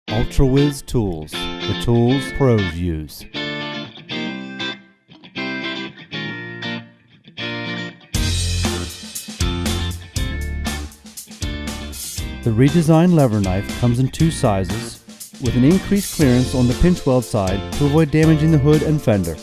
UltraWiz Tools, the tools pros use. The redesigned lever knife comes in 2 sizes, with an increased clearance on the pinch weld side to avoid damaging the hood and fender.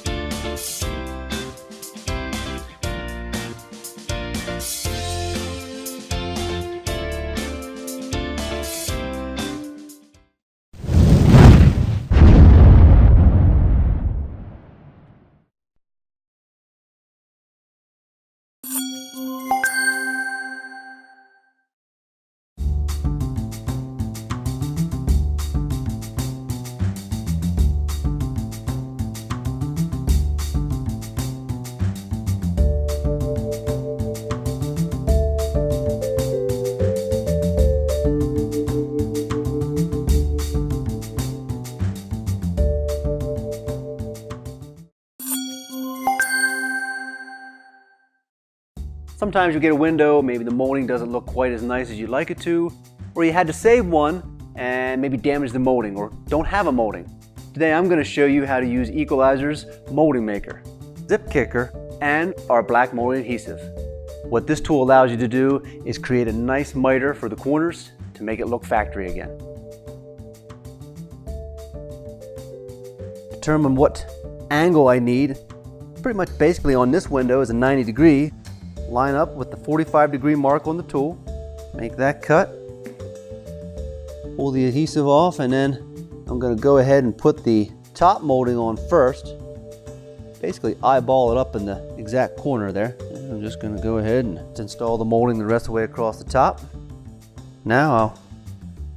Sometimes you get a window, maybe the molding doesn't look quite as nice as you'd like it to, or you had to save one and maybe damage the molding or don't have a molding. Today I'm going to show you how to use Equalizer's molding maker, zip kicker, and our black molding adhesive. What this tool allows you to do is create a nice miter for the corners to make it look factory again. Determine what angle I need. Pretty much basically on this window is a 90 degree. Line up with the 45 degree mark on the tool, make that cut, pull the adhesive off, and then I'm going to go ahead and put the top molding on first. Basically eyeball it up in the exact corner there. And I'm just going to go ahead and install the molding the rest of the way across the top. Now I'll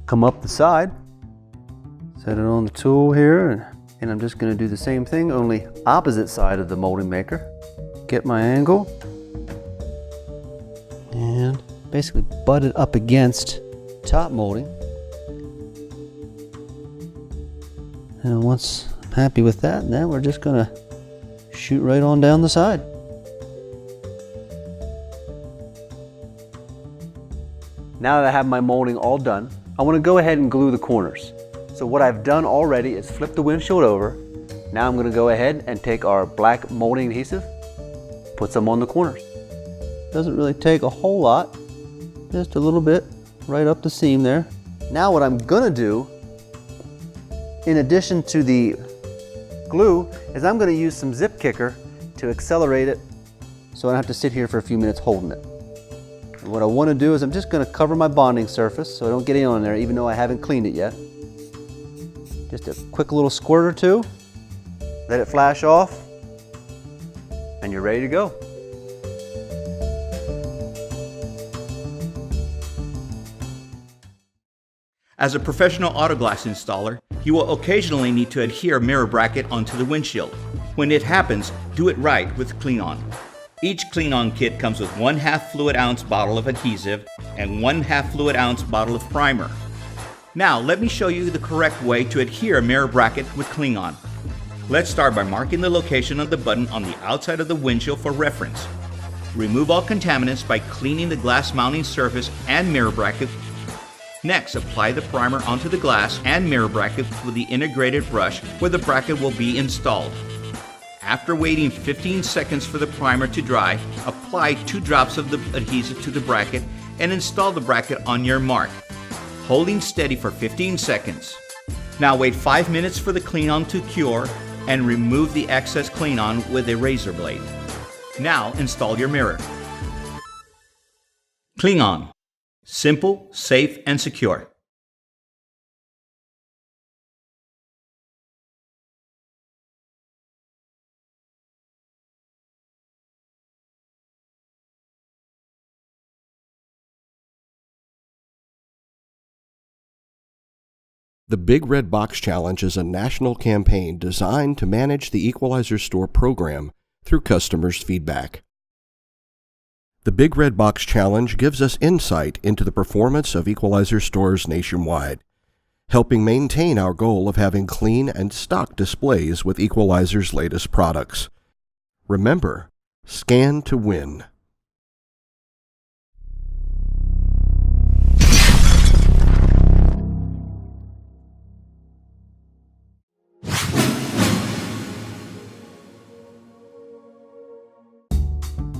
come up the side, set it on the tool here, and I'm just going to do the same thing, only opposite side of the molding maker. Get my angle and basically butt it up against top molding. And once I'm happy with that, then we're just gonna shoot right on down the side. Now that I have my molding all done, I want to go ahead and glue the corners. So what I've done already is flip the windshield over. Now I'm going to go ahead and take our black molding adhesive, put some on the corners. Doesn't really take a whole lot, just a little bit right up the seam there. Now what I'm gonna do, in addition to the glue, is I'm gonna use some zip kicker to accelerate it so I don't have to sit here for a few minutes holding it. And what I wanna do is I'm just gonna cover my bonding surface so I don't get any on there even though I haven't cleaned it yet. Just a quick little squirt or two, let it flash off, and you're ready to go. As a professional auto glass installer, you will occasionally need to adhere a mirror bracket onto the windshield. When it happens, do it right with Clean-On. Each Clean-On kit comes with 1/2 fluid ounce bottle of adhesive and 1/2 fluid ounce bottle of primer. Now let me show you the correct way to adhere a mirror bracket with Clean-On. Let's start by marking the location of the button on the outside of the windshield for reference. Remove all contaminants by cleaning the glass mounting surface and mirror bracket. Next, apply the primer onto the glass and mirror bracket with the integrated brush where the bracket will be installed. After waiting 15 seconds for the primer to dry, apply 2 drops of the adhesive to the bracket and install the bracket on your mark, holding steady for 15 seconds. Now wait 5 minutes for the Clean-On to cure and remove the excess Clean-On with a razor blade. Now install your mirror. Klingon. Simple, safe, and secure. The Big Red Box Challenge is a national campaign designed to manage the Equalizer Store program through customers' feedback. The Big Red Box Challenge gives us insight into the performance of Equalizer stores nationwide, helping maintain our goal of having clean and stocked displays with Equalizer's latest products. Remember, scan to win.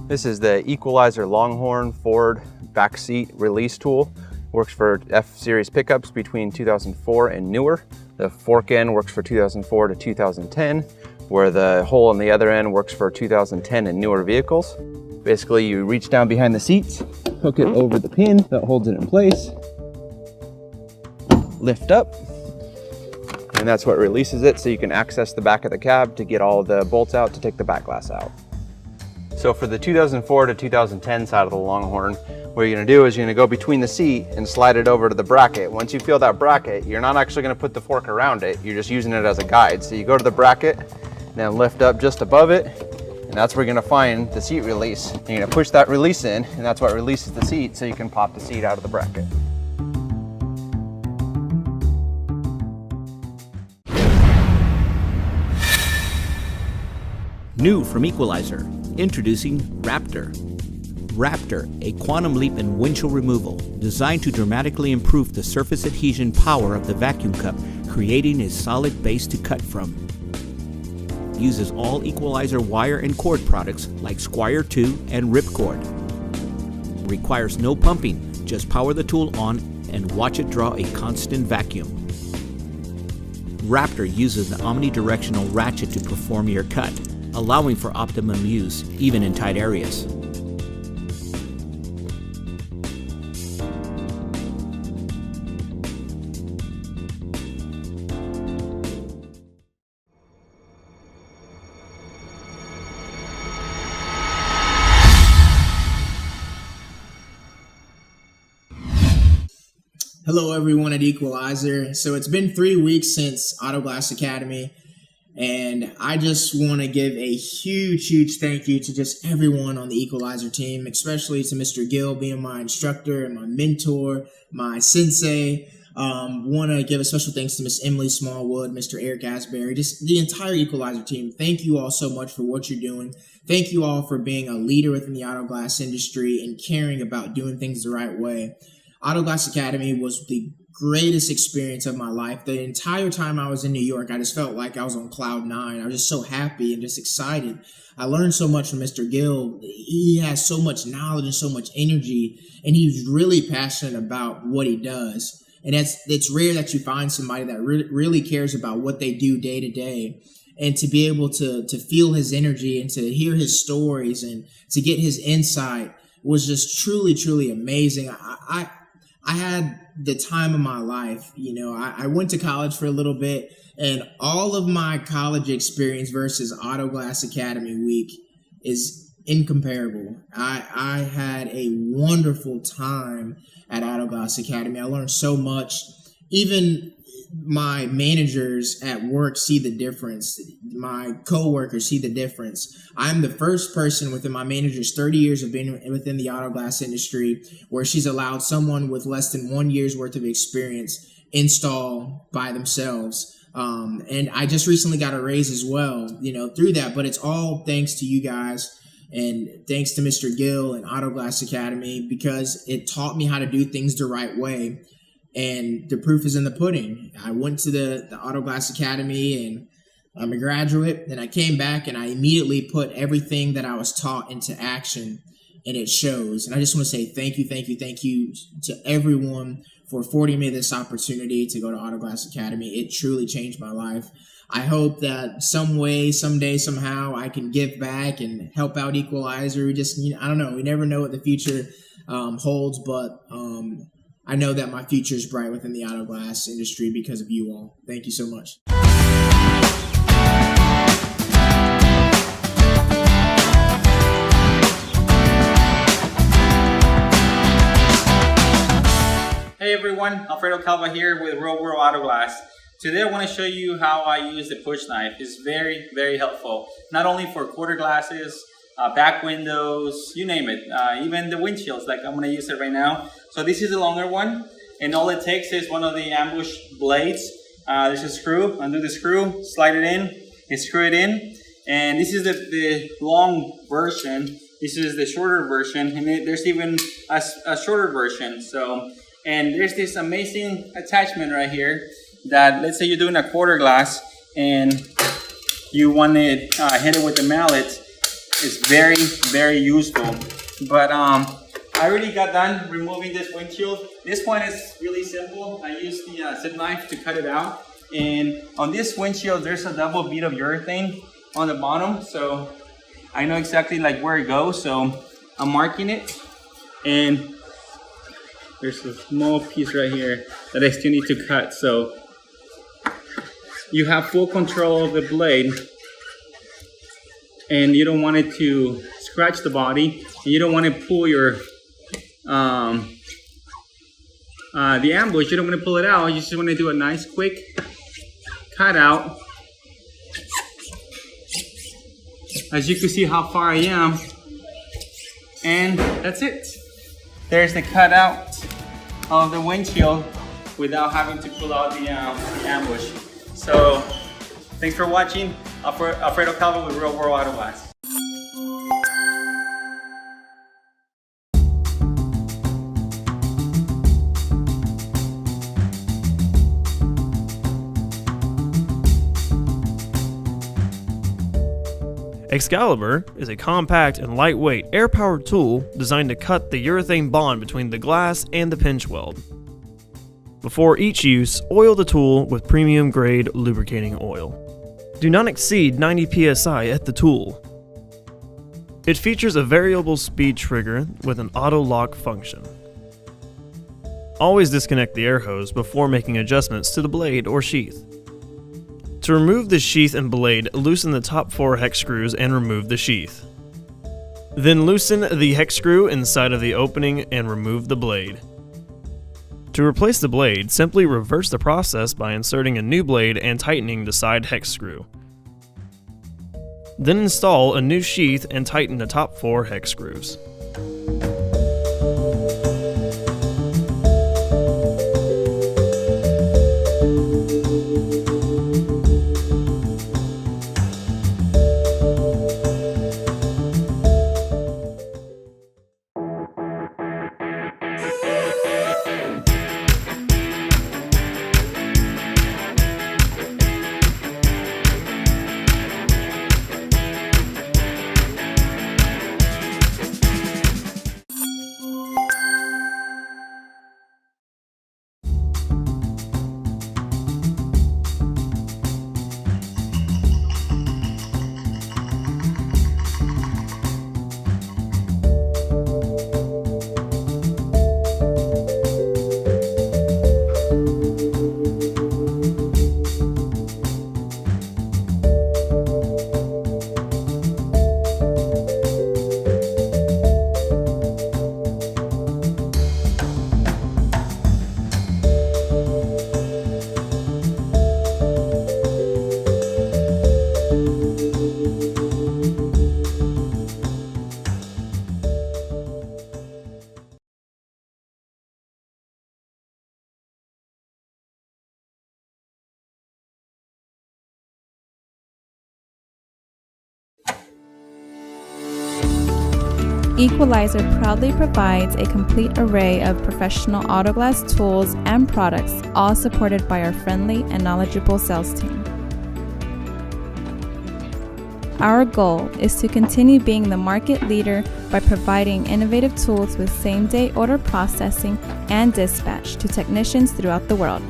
This is the Equalizer Longhorn Ford backseat release tool. Works for F-Series pickups between 2004 and newer. The fork end works for 2004 to 2010, where the hole on the other end works for 2010 and newer vehicles. Basically, you reach down behind the seats, hook it over the pin that holds it in place, lift up, and that's what releases it, so you can access the back of the cab to get all the bolts out to take the back glass out. So for the 2004 to 2010 side of the Longhorn, what you're gonna do is you're gonna go between the seat and slide it over to the bracket. Once you feel that bracket, you're not actually gonna put the fork around it, you're just using it as a guide. So you go to the bracket, then lift up just above it, and that's where you're gonna find the seat release. You're gonna push that release in, and that's what releases the seat, so you can pop the seat out of the bracket. New from Equalizer, introducing Raptor. Raptor, a quantum leap in windshield removal, designed to dramatically improve the surface adhesion power of the vacuum cup, creating a solid base to cut from. Uses all Equalizer wire and cord products like Squire 2 and Ripcord. Requires no pumping, just power the tool on and watch it draw a constant vacuum. Raptor uses the omnidirectional ratchet to perform your cut, allowing for optimum use even in tight areas. Hello everyone at Equalizer. So it's been 3 weeks since Auto Glass Academy, and I just want to give a huge thank you to just everyone on the Equalizer team, especially to Mr. Gill being my instructor and my mentor, my sensei. Want to give a special thanks to Miss Emily Smallwood, Mr. Eric Asbury, just the entire Equalizer team. Thank you all so much for what you're doing. Thank you all for being a leader within the auto glass industry and caring about doing things the right way. Auto Glass Academy was the greatest experience of my life. The entire time I was in New York, I just felt like I was on cloud nine. I was just so happy and just excited. I learned so much from Mr. Gill. He has so much knowledge and so much energy, and he's really passionate about what he does. And it's rare that you find somebody that really cares about what they do day to day. And to be able to feel his energy and to hear his stories and to get his insight was just truly amazing. I had the time of my life. You know, I went to college for a little bit, and all of my college experience versus Auto Glass Academy week is incomparable. I had a wonderful time at Auto Glass Academy. I learned so much. Even my managers at work see the difference. My coworkers see the difference. I'm the first person within my manager's 30 years of being within the auto glass industry where she's allowed someone with less than 1 year's worth of experience install by themselves. And I just recently got a raise as well, you know, through that. But it's all thanks to you guys and thanks to Mr. Gill and Auto Glass Academy, because it taught me how to do things the right way. And the proof is in the pudding. I went to the Auto Glass Academy and I'm a graduate. And I came back and I immediately put everything that I was taught into action, and it shows. And I just want to say thank you to everyone for affording me this opportunity to go to Auto Glass Academy. It truly changed my life. I hope that some way, someday, somehow I can give back and help out Equalizer. We just, I don't know. We never know what the future holds, but I know that my future is bright within the auto glass industry because of you all. Thank you so much. Hey everyone, Alfredo Calva here with Real World Auto Glass. Today I want to show you how I use the push knife. It's very, very helpful. Not only for quarter glasses, back windows, you name it. Even the windshields, like I'm going to use it right now. So this is the longer one, and all it takes is one of the ambush blades. There's a screw, undo the screw, slide it in, and screw it in. And this is the long version. This is the shorter version, and there's even a shorter version. And there's this amazing attachment right here that, let's say you're doing a quarter glass and you want to hit it with the mallet. It's very, very useful. But I already got done removing this windshield. This one is really simple. I used the zip knife to cut it out. And on this windshield, there's a double bead of urethane on the bottom. So I know exactly like where it goes. So I'm marking it, and there's a small piece right here that I still need to cut. So you have full control of the blade, and you don't want it to scratch the body, and you don't want to pull your the ambush. You don't want to pull it out. You just want to do a nice quick cut out. As you can see how far I am, and that's it. There's the cutout of the windshield without having to pull out the ambush. So, thanks for watching. Alfredo Calva with Real World Auto Glass. Excalibur is a compact and lightweight air-powered tool designed to cut the urethane bond between the glass and the pinch weld. Before each use, oil the tool with premium grade lubricating oil. Do not exceed 90 psi at the tool. It features a variable speed trigger with an auto lock function. Always disconnect the air hose before making adjustments to the blade or sheath. To remove the sheath and blade, loosen the top 4 hex screws and remove the sheath. Then loosen the hex screw inside of the opening and remove the blade. To replace the blade, simply reverse the process by inserting a new blade and tightening the side hex screw. Then install a new sheath and tighten the top 4 hex screws. Equalizer proudly provides a complete array of professional auto glass tools and products, all supported by our friendly and knowledgeable sales team. Our goal is to continue being the market leader by providing innovative tools with same-day order processing and dispatch to technicians throughout the world.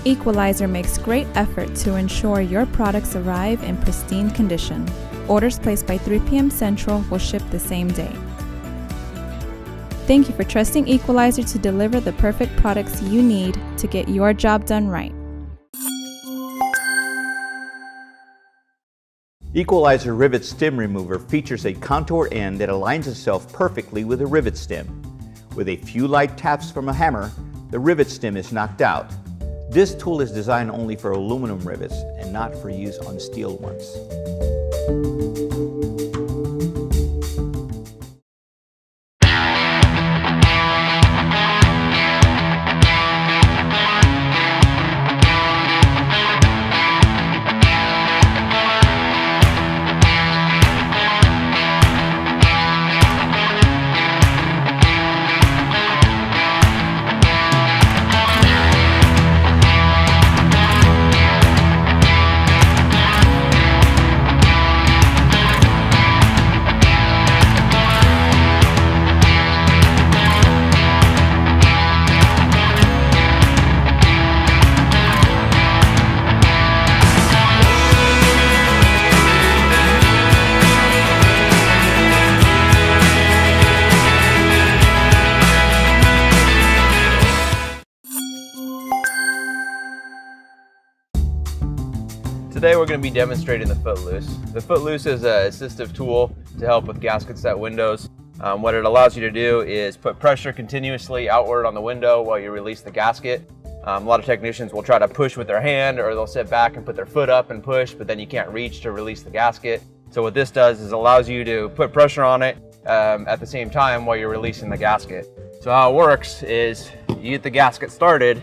Equalizer makes great effort to ensure your products arrive in pristine condition. Orders placed by 3 p.m. Central will ship the same day. Thank you for trusting Equalizer to deliver the perfect products you need to get your job done right. Equalizer Rivet Stem Remover features a contour end that aligns itself perfectly with a rivet stem. With a few light taps from a hammer, the rivet stem is knocked out. This tool is designed only for aluminum rivets and not for use on steel ones. Today we're going to be demonstrating the Footloose. The Footloose is an assistive tool to help with gasket set windows. What it allows you to do is put pressure continuously outward on the window while you release the gasket. A lot of technicians will try to push with their hand, or they'll sit back and put their foot up and push, but then you can't reach to release the gasket. So what this does is allows you to put pressure on it at the same time while you're releasing the gasket. So how it works is you get the gasket started,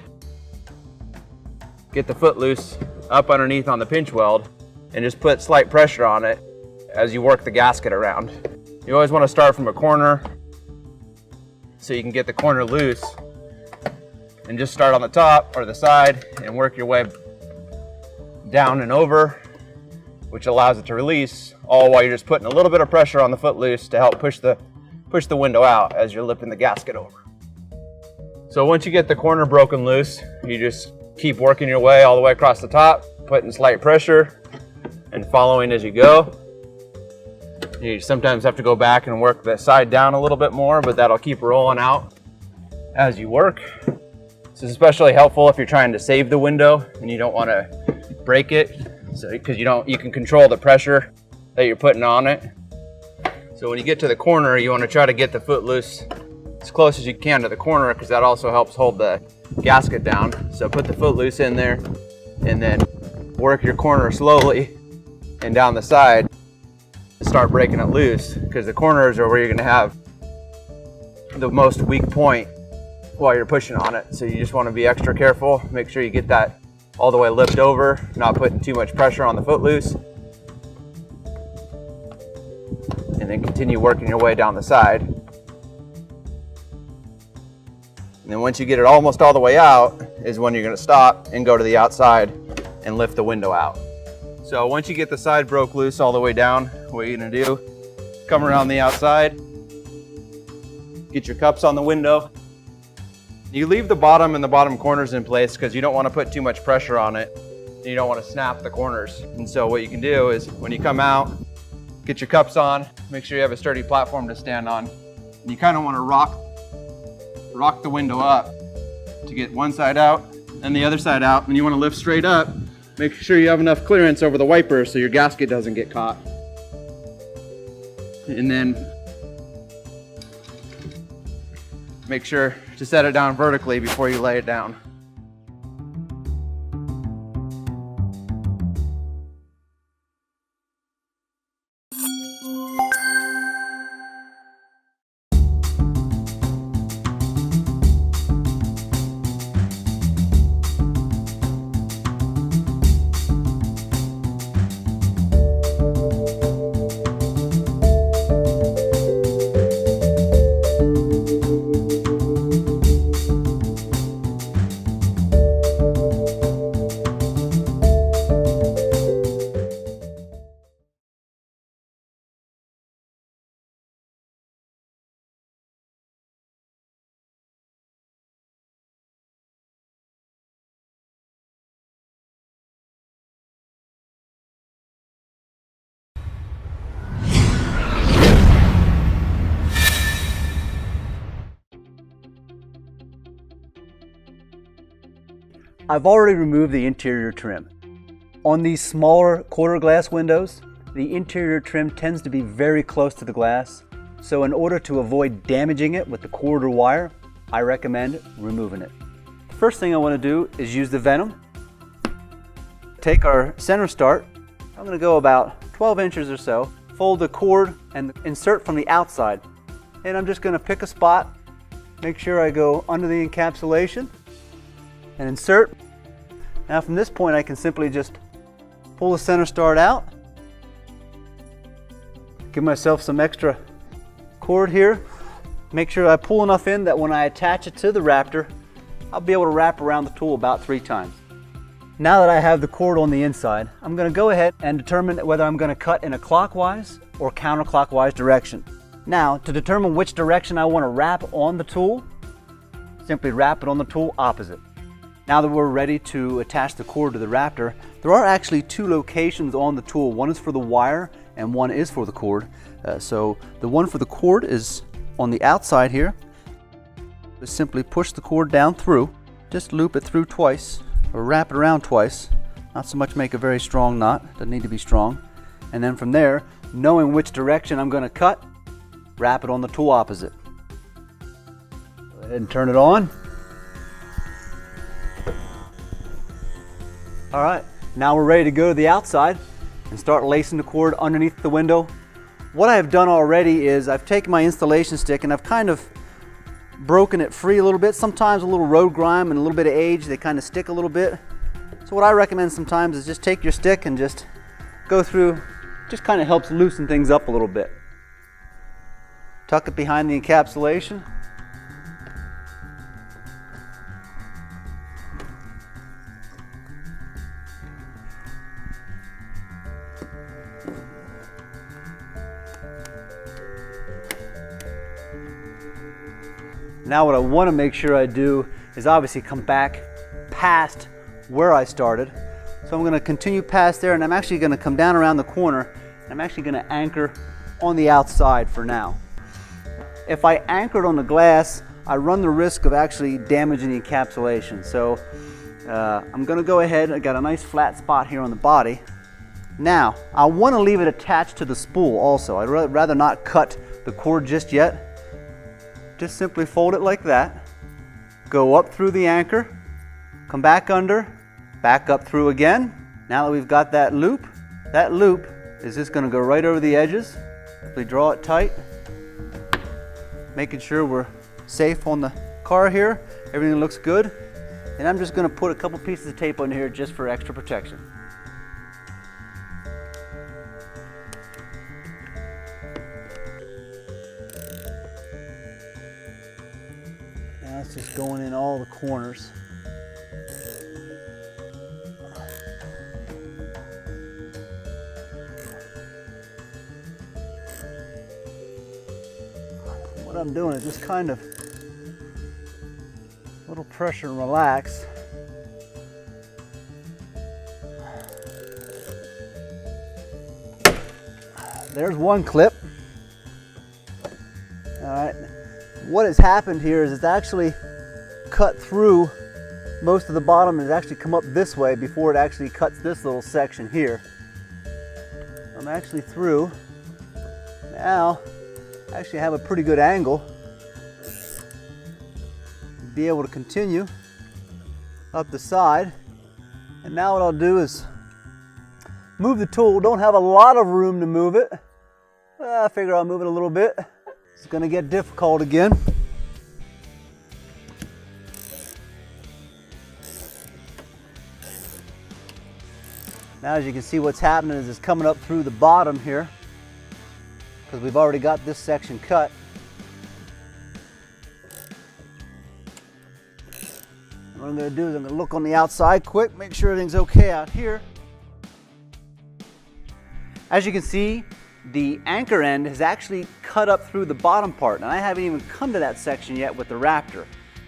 get the Footloose up underneath on the pinch weld, and just put slight pressure on it as you work the gasket around. You always want to start from a corner so you can get the corner loose, and just start on the top or the side and work your way down and over, which allows it to release, all while you're just putting a little bit of pressure on the Footloose to help push the window out as you're lifting the gasket over. So once you get the corner broken loose, you just keep working your way all the way across the top, putting slight pressure and following as you go. You sometimes have to go back and work the side down a little bit more, but that'll keep rolling out as you work. This is especially helpful if you're trying to save the window and you don't want to break it, because you can control the pressure that you're putting on it. So when you get to the corner, you want to try to get the Footloose as close as you can to the corner, because that also helps hold the gasket down. So put the Footloose in there and then work your corner slowly and down the side and start breaking it loose, because the corners are where you're going to have the most weak point while you're pushing on it. So you just want to be extra careful, make sure you get that all the way lift over, not putting too much pressure on the Footloose, and then continue working your way down the side. And then once you get it almost all the way out is when you're going to stop and go to the outside and lift the window out. So once you get the side broke loose all the way down, what you're going to do, come around the outside, get your cups on the window. You leave the bottom and the bottom corners in place because you don't want to put too much pressure on it. And you don't want to snap the corners. And so what you can do is when you come out, get your cups on, make sure you have a sturdy platform to stand on. And you kind of want to rock the window up to get one side out and the other side out. And you want to lift straight up, make sure you have enough clearance over the wiper so your gasket doesn't get caught. And then make sure to set it down vertically before you lay it down. I've already removed the interior trim. On these smaller quarter glass windows, the interior trim tends to be very close to the glass, so in order to avoid damaging it with the cord or wire, I recommend removing it. The first thing I want to do is use the Venom. Take our center start. I'm going to go about 12 inches or so, fold the cord and insert from the outside. And I'm just going to pick a spot, make sure I go under the encapsulation and insert. Now from this point I can simply just pull the center start out, give myself some extra cord here, make sure I pull enough in that when I attach it to the Raptor, I'll be able to wrap around the tool about 3 times. Now that I have the cord on the inside, I'm going to go ahead and determine whether I'm going to cut in a clockwise or counterclockwise direction. Now, to determine which direction I want to wrap on the tool, simply wrap it on the tool opposite. Now that we're ready to attach the cord to the Raptor, there are actually 2 locations on the tool. One is for the wire and one is for the cord. So the one for the cord is on the outside here. Just simply push the cord down through, just loop it through twice or wrap it around twice. Not so much make a very strong knot, doesn't need to be strong. And then from there, knowing which direction I'm going to cut, wrap it on the tool opposite. Go ahead and turn it on. All right, now we're ready to go to the outside and start lacing the cord underneath the window. What I've done already is I've taken my installation stick and I've kind of broken it free a little bit. Sometimes a little road grime and a little bit of age, they kind of stick a little bit. So what I recommend sometimes is just take your stick and just go through, just kind of helps loosen things up a little bit. Tuck it behind the encapsulation. Now what I want to make sure I do is obviously come back past where I started. So I'm going to continue past there and I'm actually going to come down around the corner and I'm actually going to anchor on the outside for now. If I anchored on the glass, I run the risk of actually damaging the encapsulation. So I'm going to go ahead, I got a nice flat spot here on the body. Now, I want to leave it attached to the spool also. I'd rather not cut the cord just yet. Just simply fold it like that, go up through the anchor, come back under, back up through again. Now that we've got that loop is just going to go right over the edges. We draw it tight, making sure we're safe on the car here. Everything looks good. And I'm just going to put a couple pieces of tape on here just for extra protection. Now it's just going in all the corners. What I'm doing is just kind of a little pressure and relax. There's one clip. All right. What has happened here is it's actually cut through most of the bottom and it's actually come up this way before it actually cuts this little section here. I'm actually through. Now, I actually have a pretty good angle to be able to continue up the side. And now what I'll do is move the tool. Don't have a lot of room to move it. I figure I'll move it a little bit. It's going to get difficult again. Now as you can see, what's happening is it's coming up through the bottom here because we've already got this section cut. And what I'm going to do is I'm going to look on the outside quick, make sure everything's okay out here. As you can see, the anchor end has actually cut up through the bottom part, and I haven't even come to that section yet with the Raptor.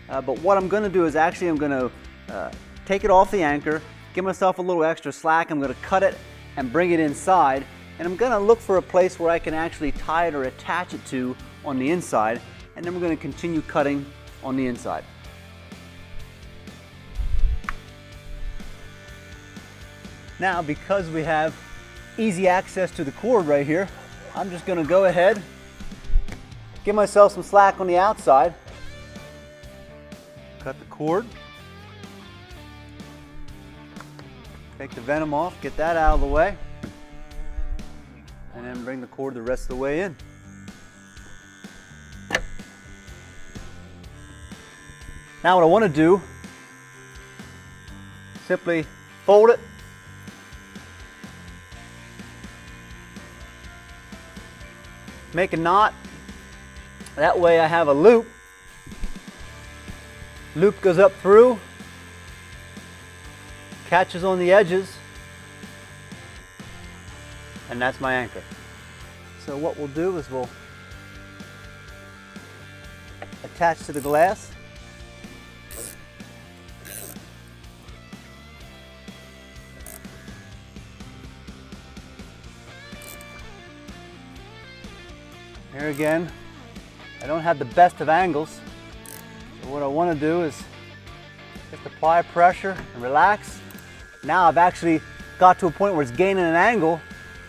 But what I'm going to do is actually I'm going to take it off the anchor, give myself a little extra slack. I'm going to cut it and bring it inside, and I'm going to look for a place where I can actually tie it or attach it to on the inside, and then we're going to continue cutting on the inside. Now, because we have easy access to the cord right here, I'm just gonna go ahead, give myself some slack on the outside, cut the cord, take the venom off, get that out of the way, and then bring the cord the rest of the way in. Now what I want to do, simply fold it, make a knot, that way I have a loop. Loop goes up through, catches on the edges, and that's my anchor. So what we'll do is we'll attach to the glass. Here again, I don't have the best of angles. So what I want to do is just apply pressure and relax. Now I've actually got to a point where it's gaining an angle,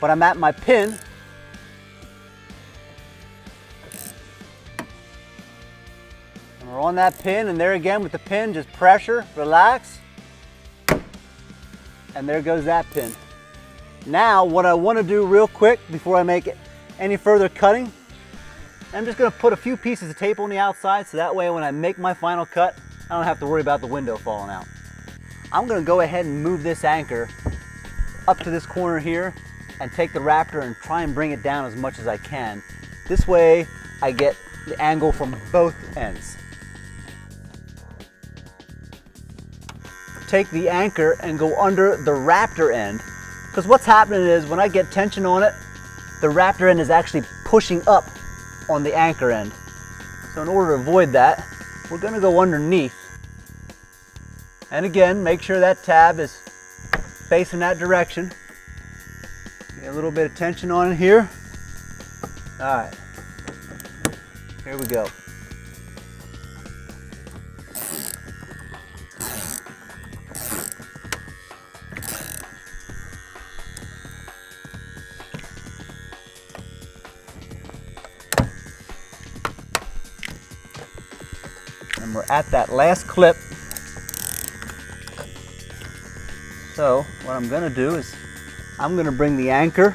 but I'm at my pin. And we're on that pin, and there again with the pin, just pressure, relax, and there goes that pin. Now what I want to do real quick before I make any further cutting, I'm just going to put a few pieces of tape on the outside so that way when I make my final cut, I don't have to worry about the window falling out. I'm going to go ahead and move this anchor up to this corner here and take the Raptor and try and bring it down as much as I can. This way I get the angle from both ends. Take the anchor and go under the Raptor end, because what's happening is when I get tension on it, the Raptor end is actually pushing up on the anchor end. So in order to avoid that, we're going to go underneath. And again, make sure that tab is facing that direction. Get a little bit of tension on it here. All right, here we go. And we're at that last clip. So what I'm going to do is I'm going to bring the anchor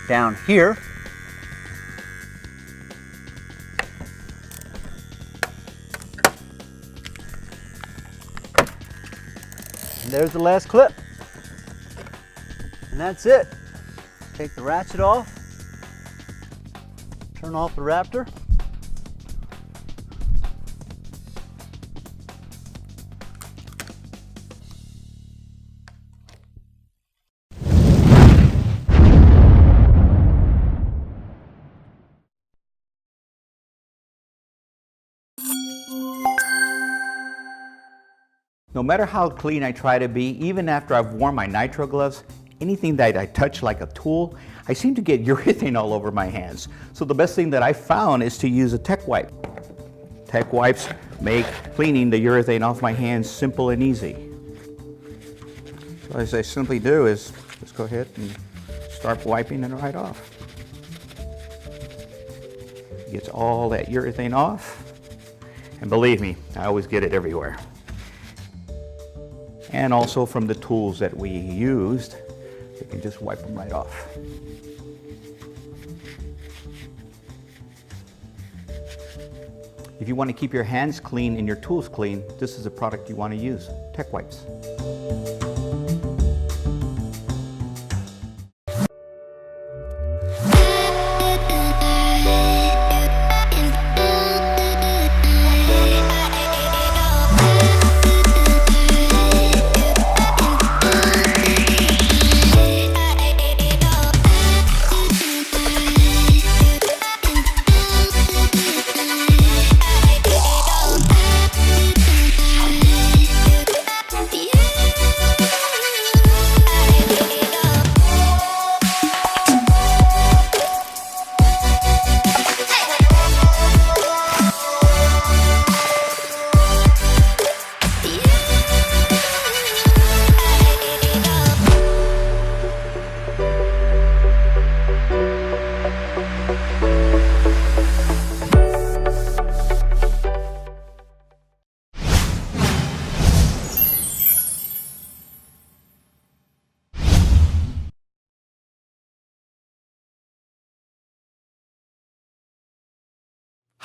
down here. And there's the last clip. And that's it. Take the ratchet off. Turn off the Raptor. No matter how clean I try to be, even after I've worn my nitro gloves, anything that I touch like a tool, I seem to get urethane all over my hands. So the best thing that I found is to use a Tech Wipe. Tech Wipes make cleaning the urethane off my hands simple and easy. So as I simply do is just go ahead and start wiping it right off. Gets all that urethane off. And believe me, I always get it everywhere. And also from the tools that we used, you can just wipe them right off. If you want to keep your hands clean and your tools clean, this is a product you want to use, Tech Wipes. Yeah.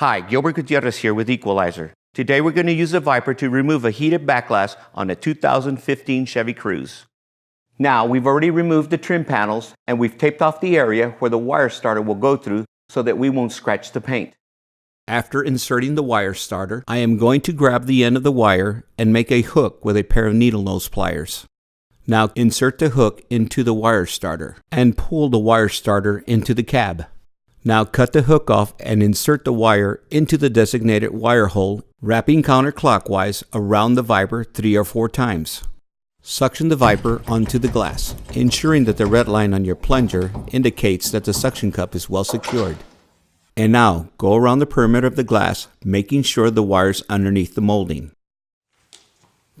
Hi, Gilbert Gutierrez here with Equalizer. Today we're going to use the Viper to remove a heated back glass on a 2015 Chevy Cruze. Now, we've already removed the trim panels and we've taped off the area where the wire starter will go through so that we won't scratch the paint. After inserting the wire starter, I am going to grab the end of the wire and make a hook with a pair of needle nose pliers. Now insert the hook into the wire starter and pull the wire starter into the cab. Now cut the hook off and insert the wire into the designated wire hole, wrapping counterclockwise around the Viper 3 or 4 times. Suction the Viper onto the glass, ensuring that the red line on your plunger indicates that the suction cup is well secured. And now go around the perimeter of the glass, making sure the wire's underneath the molding.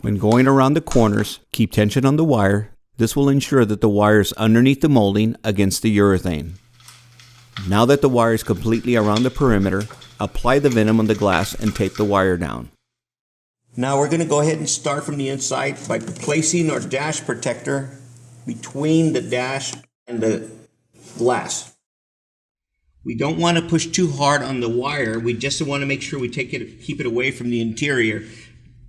When going around the corners, keep tension on the wire. This will ensure that the wire is underneath the molding against the urethane. Now that the wire is completely around the perimeter, apply the venom on the glass and tape the wire down. Now we're going to go ahead and start from the inside by placing our dash protector between the dash and the glass. We don't want to push too hard on the wire. We just want to make sure we keep it away from the interior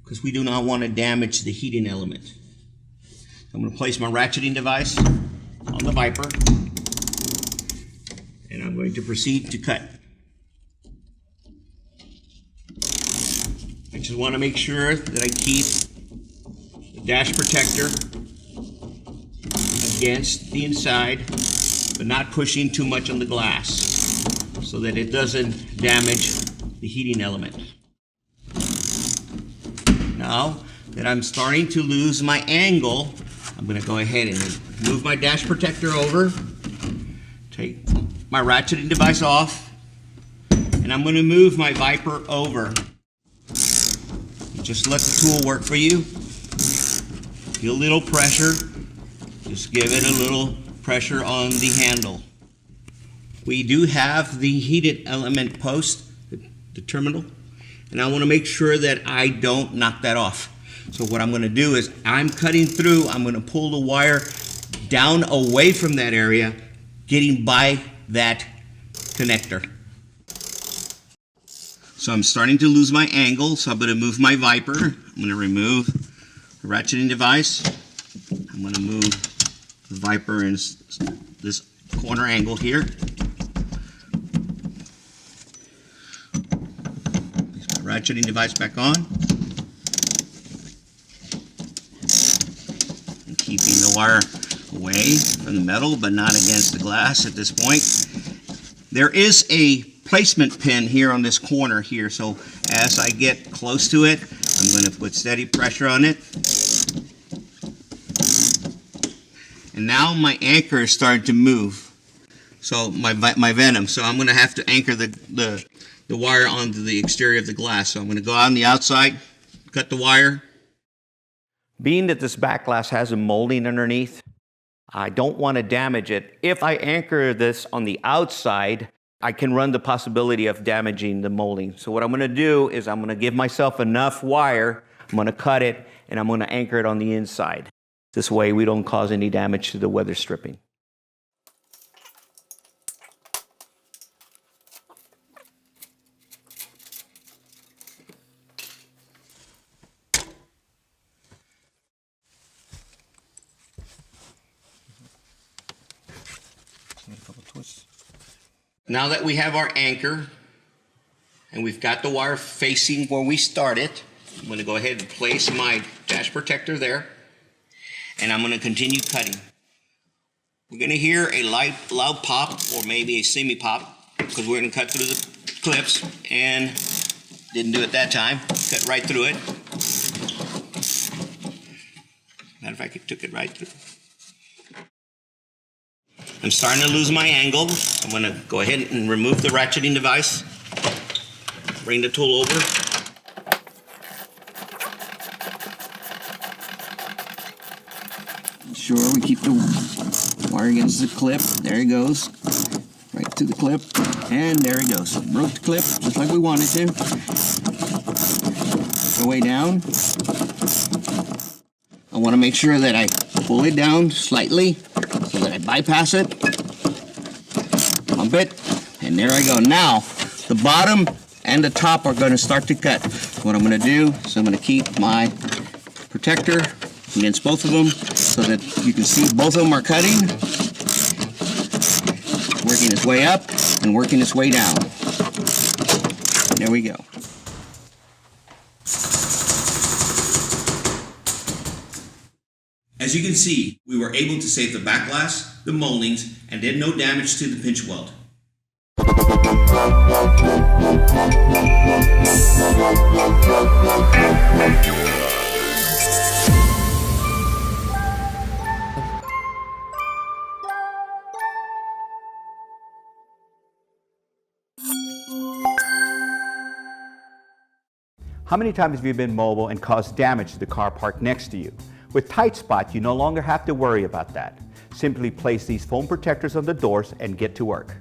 because we do not want to damage the heating element. I'm going to place my ratcheting device on the Viper and I'm going to proceed to cut. I just want to make sure that I keep the dash protector against the inside, but not pushing too much on the glass so that it doesn't damage the heating element. Now that I'm starting to lose my angle, I'm going to go ahead and move my dash protector over, take my ratcheting device off, and I'm going to move my Viper over. Just let the tool work for you. Feel a little pressure. Just give it a little pressure on the handle. We do have the heated element post, the terminal, and I want to make sure that I don't knock that off. So what I'm going to do is I'm cutting through, I'm going to pull the wire down away from that area, getting by that connector. So I'm starting to lose my angle, so I'm going to move my Viper. I'm going to remove the ratcheting device. I'm going to move the Viper in this corner angle here. Place my ratcheting device back on. And keeping the wire away from the metal, but not against the glass at this point. There is a placement pin here on this corner here, so as I get close to it, I'm going to put steady pressure on it. And now my anchor is starting to move. So my venom. So I'm going to have to anchor the wire onto the exterior of the glass. So I'm going to go out on the outside, cut the wire. Being that this back glass has a molding underneath, I don't want to damage it. If I anchor this on the outside, I can run the possibility of damaging the molding. So what I'm going to do is I'm going to give myself enough wire, I'm going to cut it, and I'm going to anchor it on the inside. This way we don't cause any damage to the weather stripping. Now that we have our anchor and we've got the wire facing where we started, I'm going to go ahead and place my dash protector there, and I'm going to continue cutting. We're going to hear a loud pop or maybe a semi-pop because we're going to cut through the clips, and didn't do it that time. Cut right through it. Matter of fact, it took it right through. I'm starting to lose my angle. I'm going to go ahead and remove the ratcheting device. Bring the tool over. Sure, we keep the wire against the clip. There it goes. Right to the clip. And there it goes. Broke the clip just like we wanted to. Go way down. I want to make sure that I pull it down slightly so that I bypass it, pump it, and there I go. Now, the bottom and the top are going to start to cut. What I'm going to do is I'm going to keep my protector against both of them so that you can see both of them are cutting, working its way up and working its way down. There we go. As you can see, we were able to save the back glass, the moldings, and did no damage to the pinch weld. How many times have you been mobile and caused damage to the car parked next to you? With Tight Spot, you no longer have to worry about that. Simply place these foam protectors on the doors and get to work.